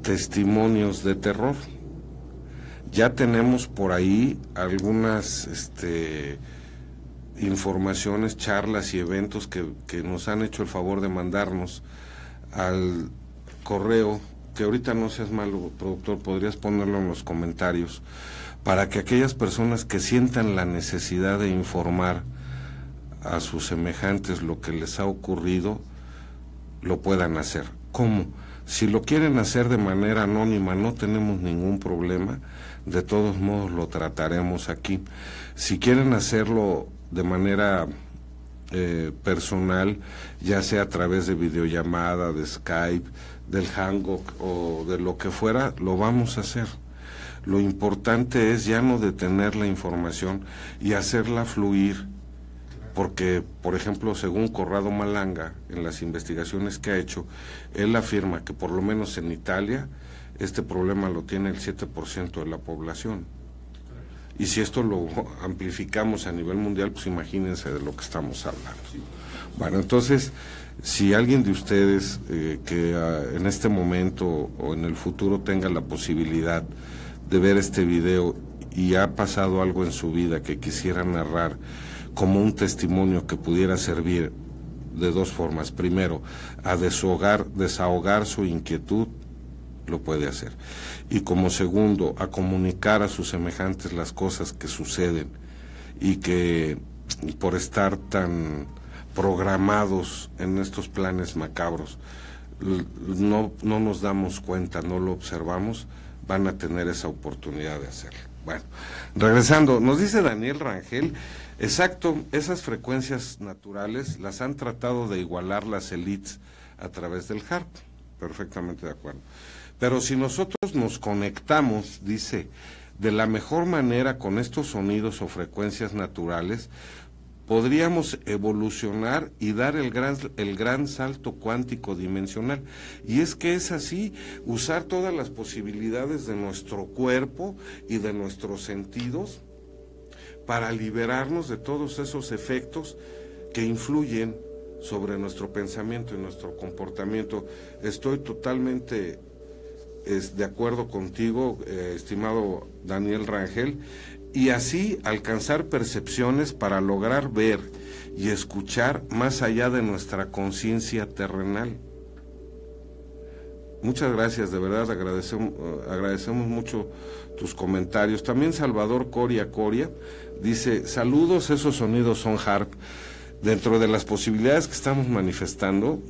Testimonios de Terror. Ya tenemos por ahí algunas informaciones, charlas y eventos que nos han hecho el favor de mandarnos al correo, que ahorita no seas malo, productor, podrías ponerlo en los comentarios, para que aquellas personas que sientan la necesidad de informar a sus semejantes lo que les ha ocurrido, lo puedan hacer. ¿Cómo? Si lo quieren hacer de manera anónima, no tenemos ningún problema, de todos modos lo trataremos aquí. Si quieren hacerlo de manera personal, ya sea a través de videollamada, de Skype, del Hangout o de lo que fuera, lo vamos a hacer. Lo importante es ya no detener la información y hacerla fluir, porque, por ejemplo, según Corrado Malanga, en las investigaciones que ha hecho, él afirma que por lo menos en Italia este problema lo tiene el 7% de la población. Y si esto lo amplificamos a nivel mundial, pues imagínense de lo que estamos hablando. Bueno, entonces, si alguien de ustedes que en este momento o en el futuro tenga la posibilidad de ver este video y ha pasado algo en su vida que quisiera narrar como un testimonio que pudiera servir de dos formas: primero, a desahogar su inquietud, lo puede hacer, y como segundo, a comunicar a sus semejantes las cosas que suceden y que por estar tan programados en estos planes macabros no nos damos cuenta, no lo observamos, van a tener esa oportunidad de hacerlo. Bueno, regresando, nos dice Daniel Rangel, exacto, esas frecuencias naturales las han tratado de igualar las élites a través del HARP, perfectamente de acuerdo. Pero si nosotros nos conectamos, dice, de la mejor manera con estos sonidos o frecuencias naturales, podríamos evolucionar y dar el gran salto cuántico dimensional. Y es que es así, usar todas las posibilidades de nuestro cuerpo y de nuestros sentidos para liberarnos de todos esos efectos que influyen sobre nuestro pensamiento y nuestro comportamiento. Estoy totalmente de acuerdo contigo, estimado Daniel Rangel, y así alcanzar percepciones para lograr ver y escuchar más allá de nuestra conciencia terrenal. Muchas gracias, de verdad agradecemos mucho tus comentarios. También Salvador Coria dice, saludos, esos sonidos son HARP. Dentro de las posibilidades que estamos manifestando,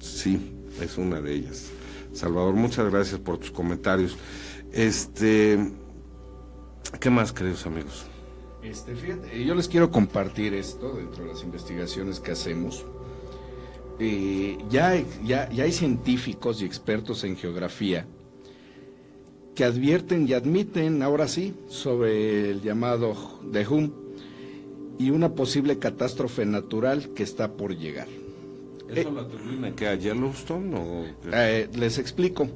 sí, es una de ellas. Salvador, muchas gracias por tus comentarios. ¿Qué más, queridos amigos? Fíjate, yo les quiero compartir esto dentro de las investigaciones que hacemos. Ya hay científicos y expertos en geografía que advierten y admiten, ahora sí, sobre el llamado Dehum y una posible catástrofe natural que está por llegar. ¿Eso lo atribuyen a Yellowstone o les explico.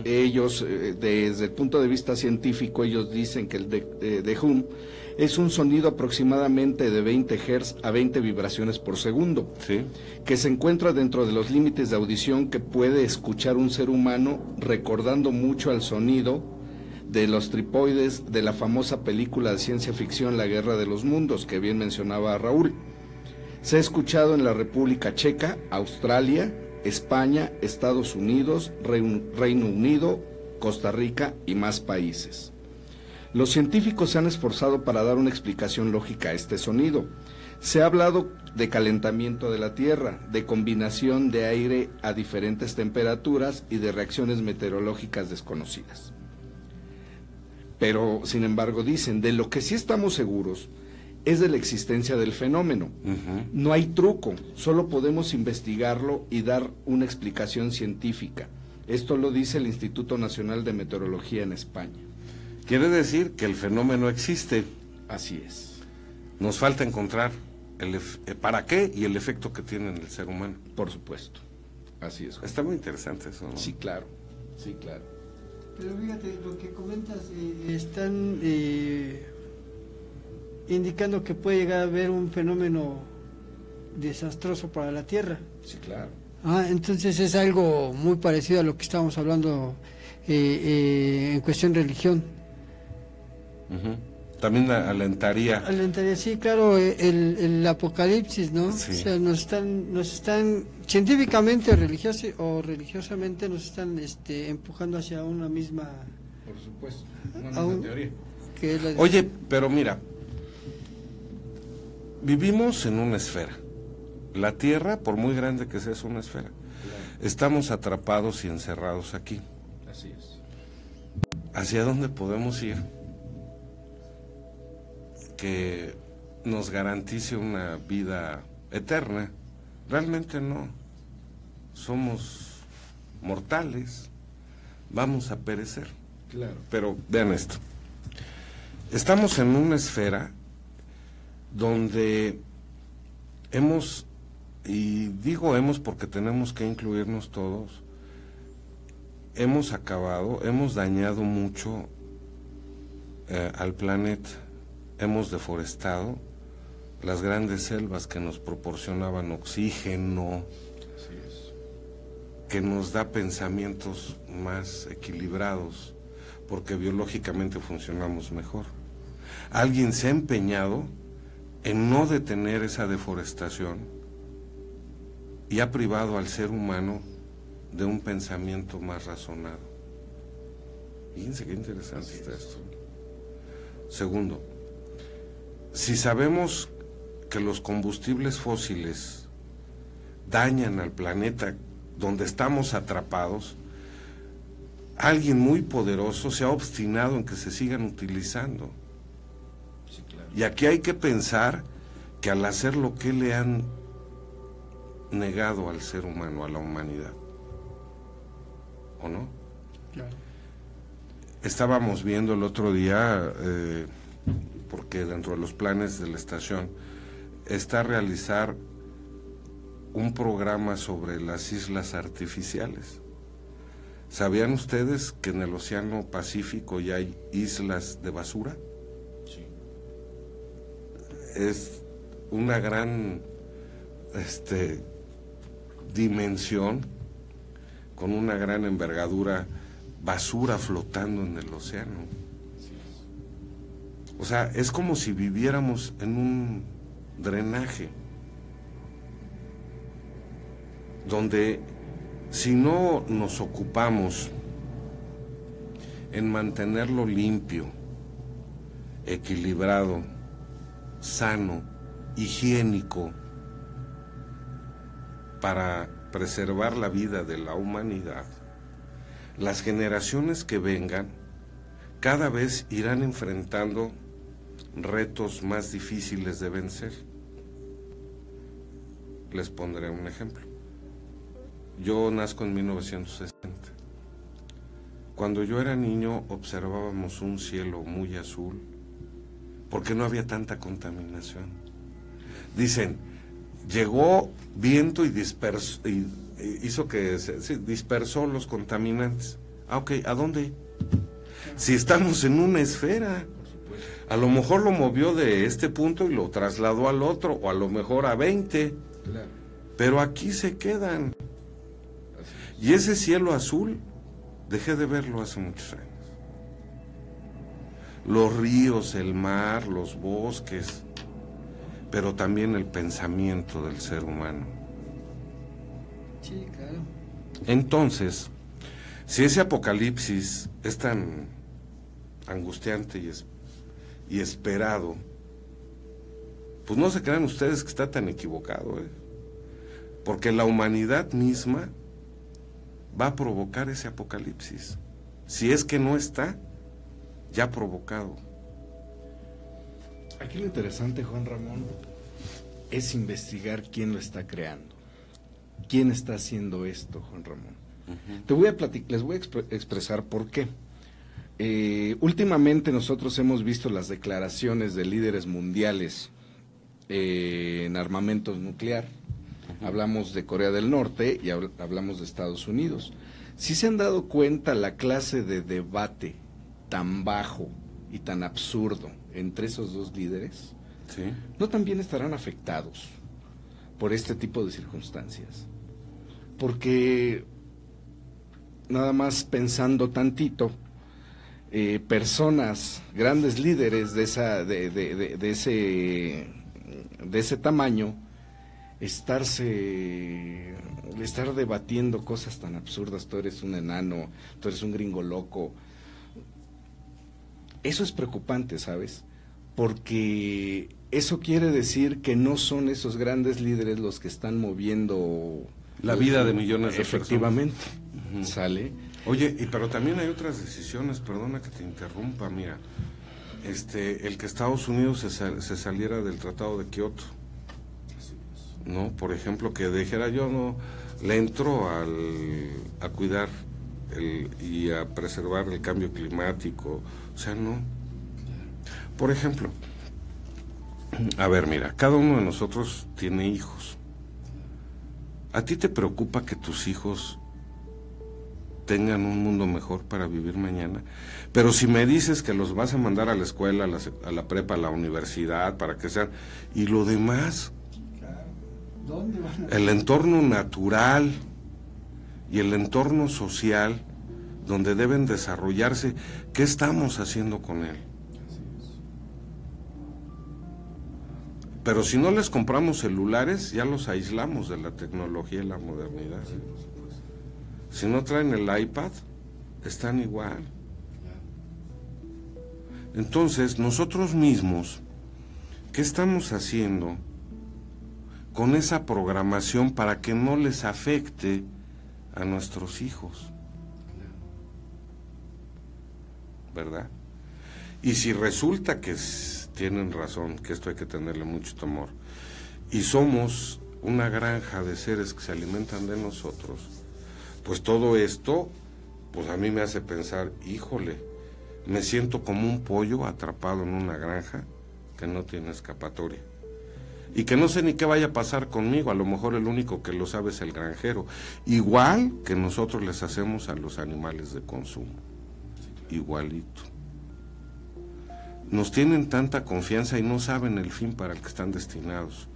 Ellos, desde el punto de vista científico, ellos dicen que el Dehum es un sonido aproximadamente de 20 Hz a 20 vibraciones por segundo, ¿sí?, que se encuentra dentro de los límites de audición que puede escuchar un ser humano, recordando mucho al sonido de los tripoides de la famosa película de ciencia ficción La Guerra de los Mundos, que bien mencionaba Raúl. Se ha escuchado en la República Checa, Australia, España, Estados Unidos, Reino Unido, Costa Rica y más países. Los científicos se han esforzado para dar una explicación lógica a este sonido. Se ha hablado de calentamiento de la Tierra, de combinación de aire a diferentes temperaturas y de reacciones meteorológicas desconocidas. Pero, sin embargo, dicen, de lo que sí estamos seguros es de la existencia del fenómeno. No hay truco, solo podemos investigarlo y dar una explicación científica. Esto lo dice el Instituto Nacional de Meteorología en España. Quiere decir que el fenómeno existe. Así es. Nos falta encontrar para qué y el efecto que tiene en el ser humano. Por supuesto. Así es. Está muy interesante eso, ¿no? Sí, claro. Sí, claro. Pero fíjate, lo que comentas, están indicando que puede llegar a haber un fenómeno desastroso para la Tierra. Sí, claro. Entonces es algo muy parecido a lo que estábamos hablando en cuestión religión. También alentaría, sí, claro, el apocalipsis, ¿no? Sí. O sea, nos están científicamente o religiosamente nos están empujando hacia una misma. Por supuesto, una misma teoría. Que es la Oye, pero mira, vivimos en una esfera. La Tierra, por muy grande que sea, es una esfera. Claro. Estamos atrapados y encerrados aquí. Así es. ¿Hacia dónde podemos ir que nos garantice una vida eterna? Realmente no. Somos mortales, vamos a perecer. Claro. Pero vean esto. Estamos en una esfera donde hemos, y digo hemos porque tenemos que incluirnos todos, hemos dañado mucho al planeta. Hemos deforestado las grandes selvas que nos proporcionaban oxígeno, que nos da pensamientos más equilibrados, porque biológicamente funcionamos mejor. Alguien se ha empeñado en no detener esa deforestación y ha privado al ser humano de un pensamiento más razonado. Fíjense qué interesante está esto. Segundo, si sabemos que los combustibles fósiles dañan al planeta donde estamos atrapados, alguien muy poderoso se ha obstinado en que se sigan utilizando. Sí, claro. Y aquí hay que pensar que al hacer lo que le han negado al ser humano, a la humanidad, ¿o no? Claro. Estábamos viendo el otro día, porque dentro de los planes de la estación está realizar un programa sobre las islas artificiales. ¿Sabían ustedes que en el Océano Pacífico ya hay islas de basura? Sí. Es una gran dimensión, con una gran envergadura, basura flotando en el océano. O sea, es como si viviéramos en un drenaje, donde si no nos ocupamos en mantenerlo limpio, equilibrado, sano, higiénico, para preservar la vida de la humanidad, las generaciones que vengan cada vez irán enfrentando retos más difíciles de vencer. Les pondré un ejemplo. Yo nazco en 1960. Cuando yo era niño observábamos un cielo muy azul, porque no había tanta contaminación. Dicen, llegó viento y hizo que dispersó los contaminantes. Ah, ok, ¿a dónde? Si estamos en una esfera, a lo mejor lo movió de este punto y lo trasladó al otro, o a lo mejor a 20, Claro. pero aquí se quedan. Y ese cielo azul, dejé de verlo hace muchos años. Los ríos, el mar, los bosques, pero también el pensamiento del ser humano. Sí, claro. Entonces, si ese apocalipsis es tan angustiante y esperado, pues no se crean ustedes que está tan equivocado, porque la humanidad misma va a provocar ese apocalipsis, si es que no está ya provocado. Aquí lo interesante, Juan Ramón, es investigar quién lo está creando. ¿Quién está haciendo esto, Juan Ramón? Te voy a les voy a expresar por qué. Últimamente nosotros hemos visto las declaraciones de líderes mundiales en armamentos nuclear. Hablamos de Corea del Norte y hablamos de Estados Unidos. ¿Sí se han dado cuenta la clase de debate tan bajo y tan absurdo entre esos dos líderes? ¿Sí? ¿No también estarán afectados por este tipo de circunstancias? Porque, nada más pensando tantito, personas, grandes líderes de ese tamaño, estar debatiendo cosas tan absurdas, tú eres un enano, tú eres un gringo loco, eso es preocupante, ¿sabes? Porque eso quiere decir que no son esos grandes líderes los que están moviendo la vida de millones de efectivamente, personas. ¿sale? Oye, pero también hay otras decisiones, perdona que te interrumpa, mira, el que Estados Unidos se saliera del Tratado de Kioto, ¿no? Por ejemplo, que dijera yo no le entro a cuidar y a preservar el cambio climático, o sea, no. Por ejemplo, a ver, mira, cada uno de nosotros tiene hijos. ¿A ti te preocupa que tus hijos tengan un mundo mejor para vivir mañana? Pero si me dices que los vas a mandar a la escuela, a la prepa, a la universidad, para que sean, y lo demás, ¿dónde van a... el entorno natural y el entorno social donde deben desarrollarse, ¿qué estamos haciendo con él? Pero si no les compramos celulares, ya los aislamos de la tecnología y la modernidad. Si no traen el iPad, están igual. Entonces, nosotros mismos, ¿qué estamos haciendo con esa programación para que no les afecte a nuestros hijos, ¿verdad? Y si resulta que tienen razón, que esto hay que tenerle mucho temor, y somos una granja de seres que se alimentan de nosotros, pues todo esto, pues a mí me hace pensar, híjole, me siento como un pollo atrapado en una granja que no tiene escapatoria. Y que no sé ni qué vaya a pasar conmigo, a lo mejor el único que lo sabe es el granjero. Igual que nosotros les hacemos a los animales de consumo. Igualito. Nos tienen tanta confianza y no saben el fin para el que están destinados.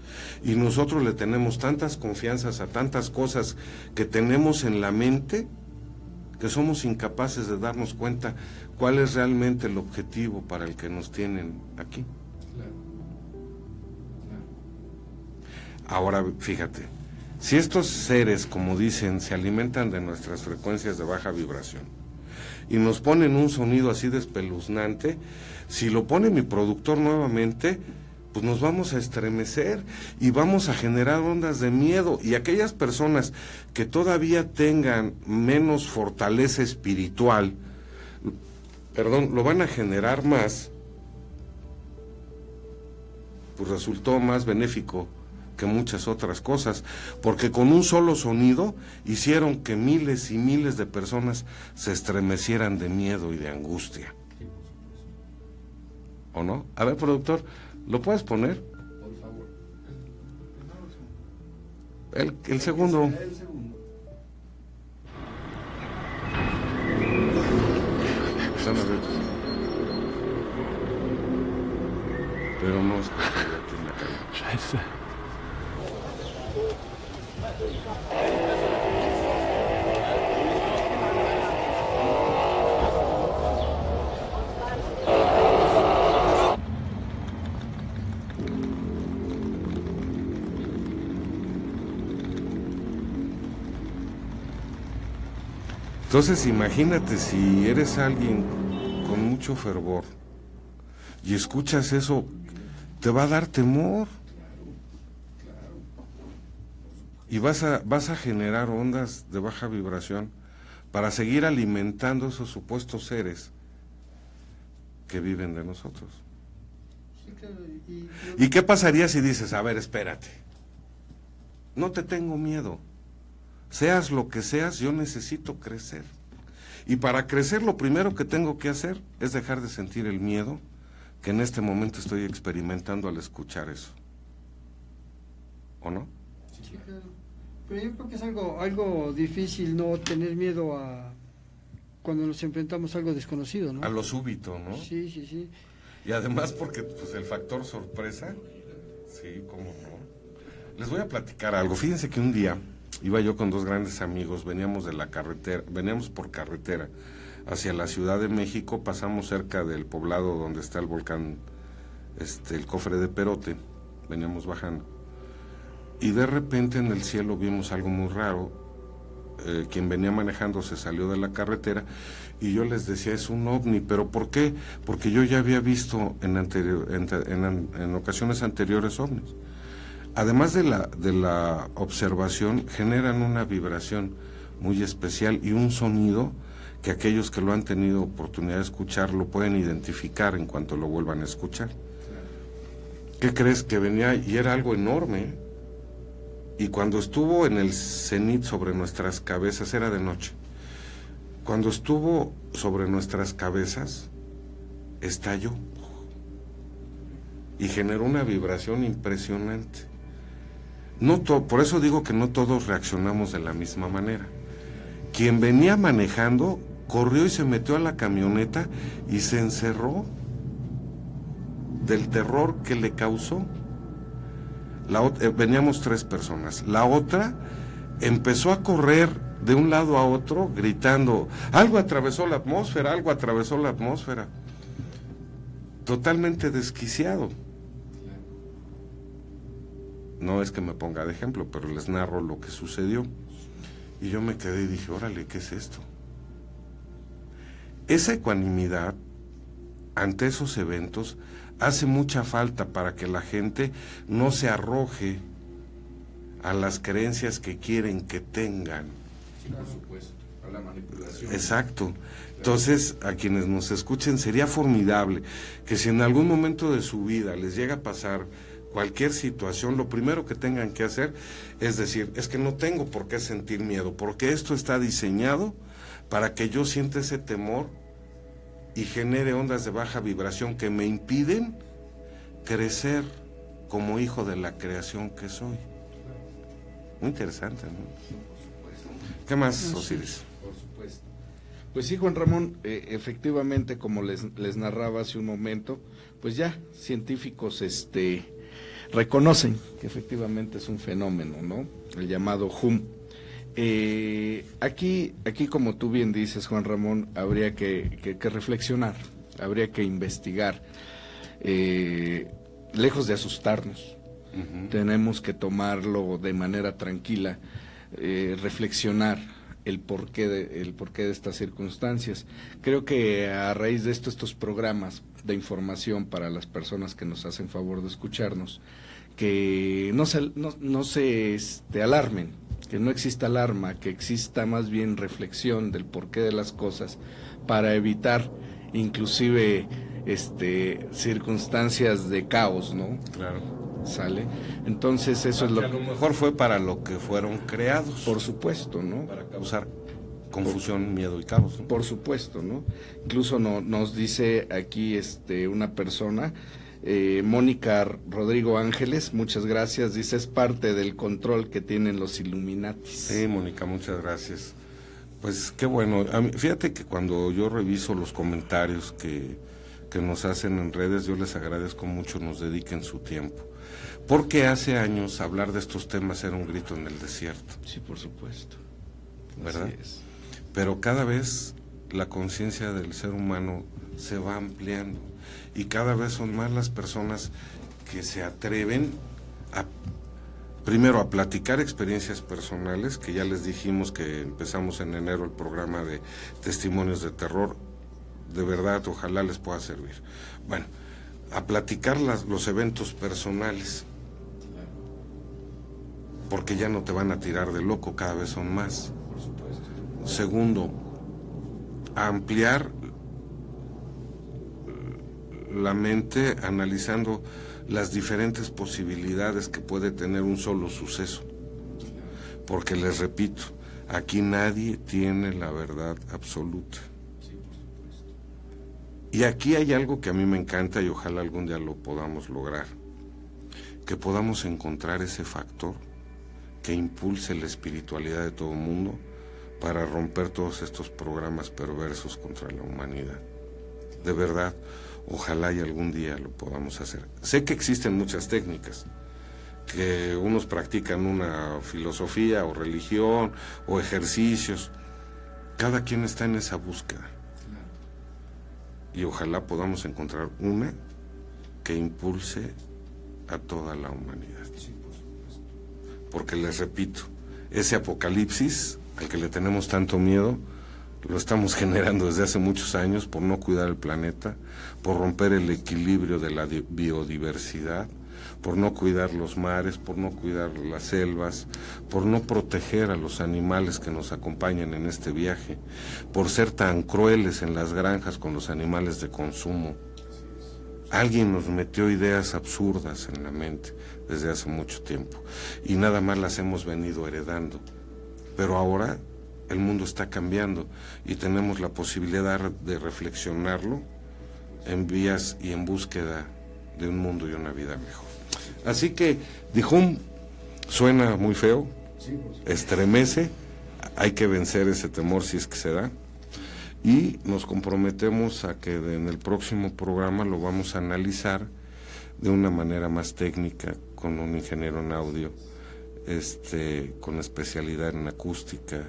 Y nosotros le tenemos tantas confianzas a tantas cosas que tenemos en la mente, que somos incapaces de darnos cuenta cuál es realmente el objetivo para el que nos tienen aquí. Ahora, fíjate, si estos seres, como dicen, se alimentan de nuestras frecuencias de baja vibración y nos ponen un sonido así despeluznante, si lo pone mi productor nuevamente, pues nos vamos a estremecer y vamos a generar ondas de miedo. Y aquellas personas que todavía tengan menos fortaleza espiritual, lo van a generar más, pues resultó más benéfico que muchas otras cosas, porque con un solo sonido hicieron que miles y miles de personas se estremecieran de miedo y de angustia. ¿O no? A ver, productor, ¿lo puedes poner? Por favor. El segundo. El segundo. Están abiertos. Pero no es que estoy aquí en la calle. Scheiße. Entonces imagínate si eres alguien con mucho fervor y escuchas eso, te va a dar temor. Y vas a generar ondas de baja vibración para seguir alimentando esos supuestos seres que viven de nosotros. Sí, claro, ¿Y qué pasaría si dices, a ver, espérate, no te tengo miedo, seas lo que seas, yo necesito crecer? Y para crecer lo primero que tengo que hacer es dejar de sentir el miedo que en este momento estoy experimentando al escuchar eso. ¿O no? Sí, claro. Pero yo creo que es algo difícil no tener miedo a cuando nos enfrentamos a algo desconocido, ¿no? A lo súbito, ¿no? Sí, sí, sí. Y además porque pues el factor sorpresa, sí, cómo no. Les voy a platicar algo. Fíjense que un día iba yo con dos grandes amigos, veníamos por carretera hacia la Ciudad de México, pasamos cerca del poblado donde está el volcán, el Cofre de Perote, veníamos bajando. Y de repente en el cielo vimos algo muy raro. Quien venía manejando se salió de la carretera y yo les decía, es un ovni. ¿Pero por qué? Porque yo ya había visto en ocasiones anteriores ovnis. Además de la observación, generan una vibración muy especial y un sonido que aquellos que lo han tenido oportunidad de escuchar lo pueden identificar en cuanto lo vuelvan a escuchar. ¿Qué crees? Que venía y era algo enorme. Y cuando estuvo en el cenit sobre nuestras cabezas, era de noche, cuando estuvo sobre nuestras cabezas, estalló y generó una vibración impresionante. Por eso digo que no todos reaccionamos de la misma manera. Quien venía manejando, corrió y se metió a la camioneta y se encerró del terror que le causó. Veníamos 3 personas. La otra empezó a correr de un lado a otro gritando, algo atravesó la atmósfera, algo atravesó la atmósfera. Totalmente desquiciado. No es que me ponga de ejemplo, pero les narro lo que sucedió. Y yo me quedé y dije, órale, ¿qué es esto? Esa ecuanimidad ante esos eventos hace mucha falta para que la gente no se arroje a las creencias que quieren que tengan Sí, por supuesto, a la manipulación. Exacto. Entonces, a quienes nos escuchen, sería formidable que si en algún momento de su vida les llega a pasar cualquier situación, lo primero que tengan que hacer es decir, es que no tengo por qué sentir miedo, porque esto está diseñado para que yo sienta ese temor y genere ondas de baja vibración que me impiden crecer como hijo de la creación que soy. Muy interesante, ¿no? ¿Qué más, Osiris? Por supuesto. Pues sí, Juan Ramón, efectivamente, como les narraba hace un momento, pues ya científicos reconocen que efectivamente es un fenómeno, ¿no? El llamado HUM. Aquí, como tú bien dices, Juan Ramón, habría que reflexionar, habría que investigar. Lejos de asustarnos, tenemos que tomarlo de manera tranquila, reflexionar el porqué de estas circunstancias. Creo que a raíz de estos programas de información para las personas que nos hacen favor de escucharnos, que no se alarmen, que no exista alarma, que exista más bien reflexión del porqué de las cosas para evitar inclusive circunstancias de caos, ¿no? Claro. ¿Sale? Entonces eso es lo que a lo mejor fue para lo que fueron creados. Por supuesto, ¿no? Para causar confusión, miedo y caos, ¿no? Por supuesto, ¿no? Incluso nos dice aquí una persona, Mónica Rodrigo Ángeles, muchas gracias, dice, es parte del control que tienen los Illuminatis. Sí, Mónica, muchas gracias. Pues qué bueno. Fíjate que cuando yo reviso los comentarios que nos hacen en redes, yo les agradezco mucho, nos dediquen su tiempo. Porque hace años hablar de estos temas era un grito en el desierto. Sí, por supuesto. ¿Verdad? Así es. Pero cada vez la conciencia del ser humano se va ampliando y cada vez son más las personas que se atreven primero a platicar experiencias personales, que ya les dijimos que empezamos en enero el programa de testimonios de terror. De verdad, ojalá les pueda servir. Bueno, a platicar los eventos personales, porque ya no te van a tirar de loco, cada vez son más. Por supuesto. Segundo, a ampliar la mente analizando las diferentes posibilidades que puede tener un solo suceso. Porque les repito, aquí nadie tiene la verdad absoluta. Y aquí hay algo que a mí me encanta y ojalá algún día lo podamos lograr, que podamos encontrar ese factor que impulse la espiritualidad de todo el mundo para romper todos estos programas perversos contra la humanidad. De verdad, ojalá y algún día lo podamos hacer. Sé que existen muchas técnicas, que unos practican una filosofía o religión o ejercicios, cada quien está en esa búsqueda. Y ojalá podamos encontrar una que impulse a toda la humanidad. Porque les repito, ese apocalipsis al que le tenemos tanto miedo, lo estamos generando desde hace muchos años por no cuidar el planeta, por romper el equilibrio de la biodiversidad, por no cuidar los mares, por no cuidar las selvas, por no proteger a los animales que nos acompañan en este viaje, por ser tan crueles en las granjas con los animales de consumo. Alguien nos metió ideas absurdas en la mente desde hace mucho tiempo y nada más las hemos venido heredando. Pero ahora el mundo está cambiando y tenemos la posibilidad de reflexionarlo en vías y en búsqueda de un mundo y una vida mejor. Así que Dihum suena muy feo, estremece, hay que vencer ese temor si es que se da, y nos comprometemos a que en el próximo programa lo vamos a analizar de una manera más técnica con un ingeniero en audio, con especialidad en acústica,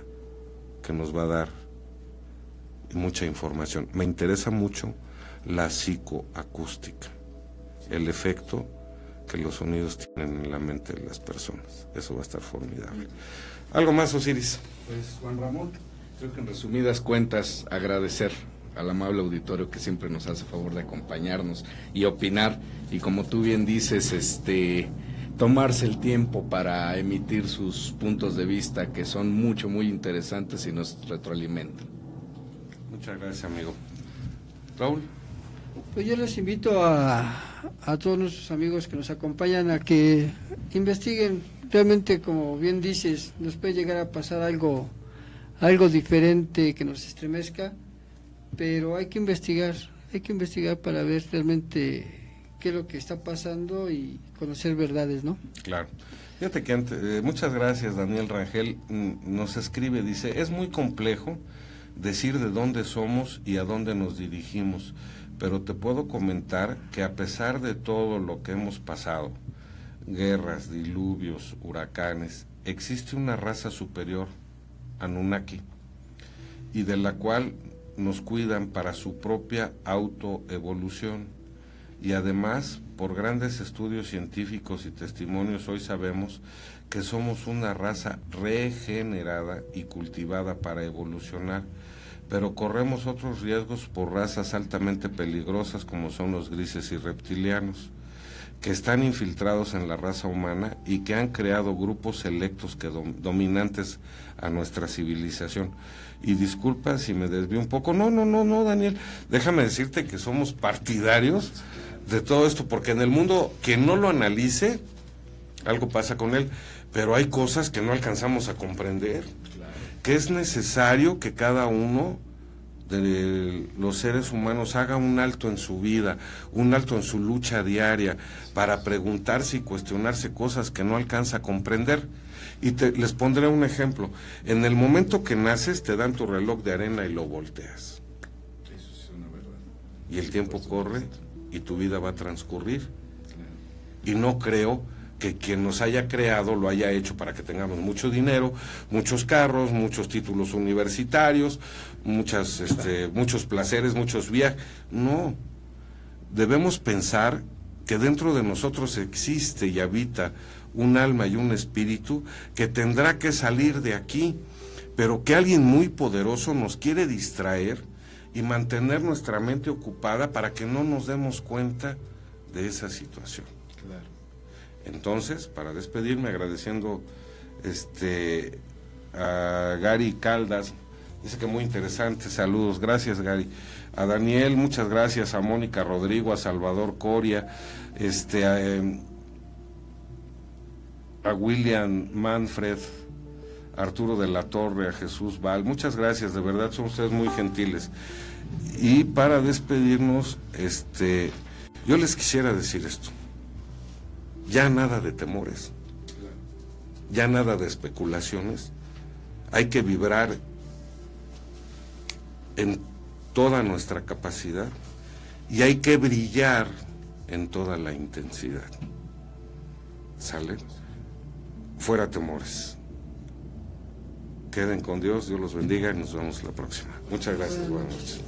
que nos va a dar mucha información. Me interesa mucho la psicoacústica, el efecto que los sonidos tienen en la mente de las personas. Eso va a estar formidable. ¿Algo más, Osiris? Pues, Juan Ramón, creo que en resumidas cuentas agradecer al amable auditorio que siempre nos hace favor de acompañarnos y opinar, y como tú bien dices, tomarse el tiempo para emitir sus puntos de vista, que son muy interesantes y nos retroalimentan. Muchas gracias, amigo. Raúl. Pues yo les invito a todos nuestros amigos que nos acompañan a que investiguen. Realmente, como bien dices, nos puede llegar a pasar algo diferente que nos estremezca, pero hay que investigar para ver realmente qué es lo que está pasando y conocer verdades, ¿no? Claro. Fíjate que muchas gracias, Daniel Rangel nos escribe, dice, es muy complejo decir de dónde somos y a dónde nos dirigimos, pero te puedo comentar que a pesar de todo lo que hemos pasado, guerras, diluvios, huracanes, existe una raza superior, Anunnaki, y de la cual nos cuidan para su propia autoevolución. Y además, por grandes estudios científicos y testimonios, hoy sabemos que somos una raza regenerada y cultivada para evolucionar, pero corremos otros riesgos por razas altamente peligrosas como son los grises y reptilianos, que están infiltrados en la raza humana y que han creado grupos selectos dominantes a nuestra civilización. Y disculpa si me desvío un poco, no, Daniel, déjame decirte que somos partidarios de todo esto, porque en el mundo, quien no lo analice, algo pasa con él, pero hay cosas que no alcanzamos a comprender, claro, que es necesario que cada uno de los seres humanos haga un alto en su vida, un alto en su lucha diaria, para preguntarse y cuestionarse cosas que no alcanza a comprender. Y les pondré un ejemplo. En el momento que naces, te dan tu reloj de arena y lo volteas. Eso es una verdad. Y el tiempo corre y tu vida va a transcurrir. Y no creo que quien nos haya creado lo haya hecho para que tengamos mucho dinero, muchos carros, muchos títulos universitarios, muchos placeres, muchos viajes. No, debemos pensar que dentro de nosotros existe y habita un alma y un espíritu que tendrá que salir de aquí, pero que alguien muy poderoso nos quiere distraer y mantener nuestra mente ocupada para que no nos demos cuenta de esa situación. Claro. Entonces, para despedirme, agradeciendo a Gary Caldas, dice que muy interesante, saludos, gracias Gary. A Daniel, muchas gracias, a Mónica Rodrigo, a Salvador Coria, a William Manfred, a Arturo de la Torre, a Jesús Val, muchas gracias, de verdad son ustedes muy gentiles. Y para despedirnos, yo les quisiera decir esto: ya nada de temores, ya nada de especulaciones, hay que vibrar en toda nuestra capacidad y hay que brillar en toda la intensidad. ¿Sale? Fuera temores. Queden con Dios, Dios los bendiga y nos vemos la próxima. Muchas gracias, buenas noches.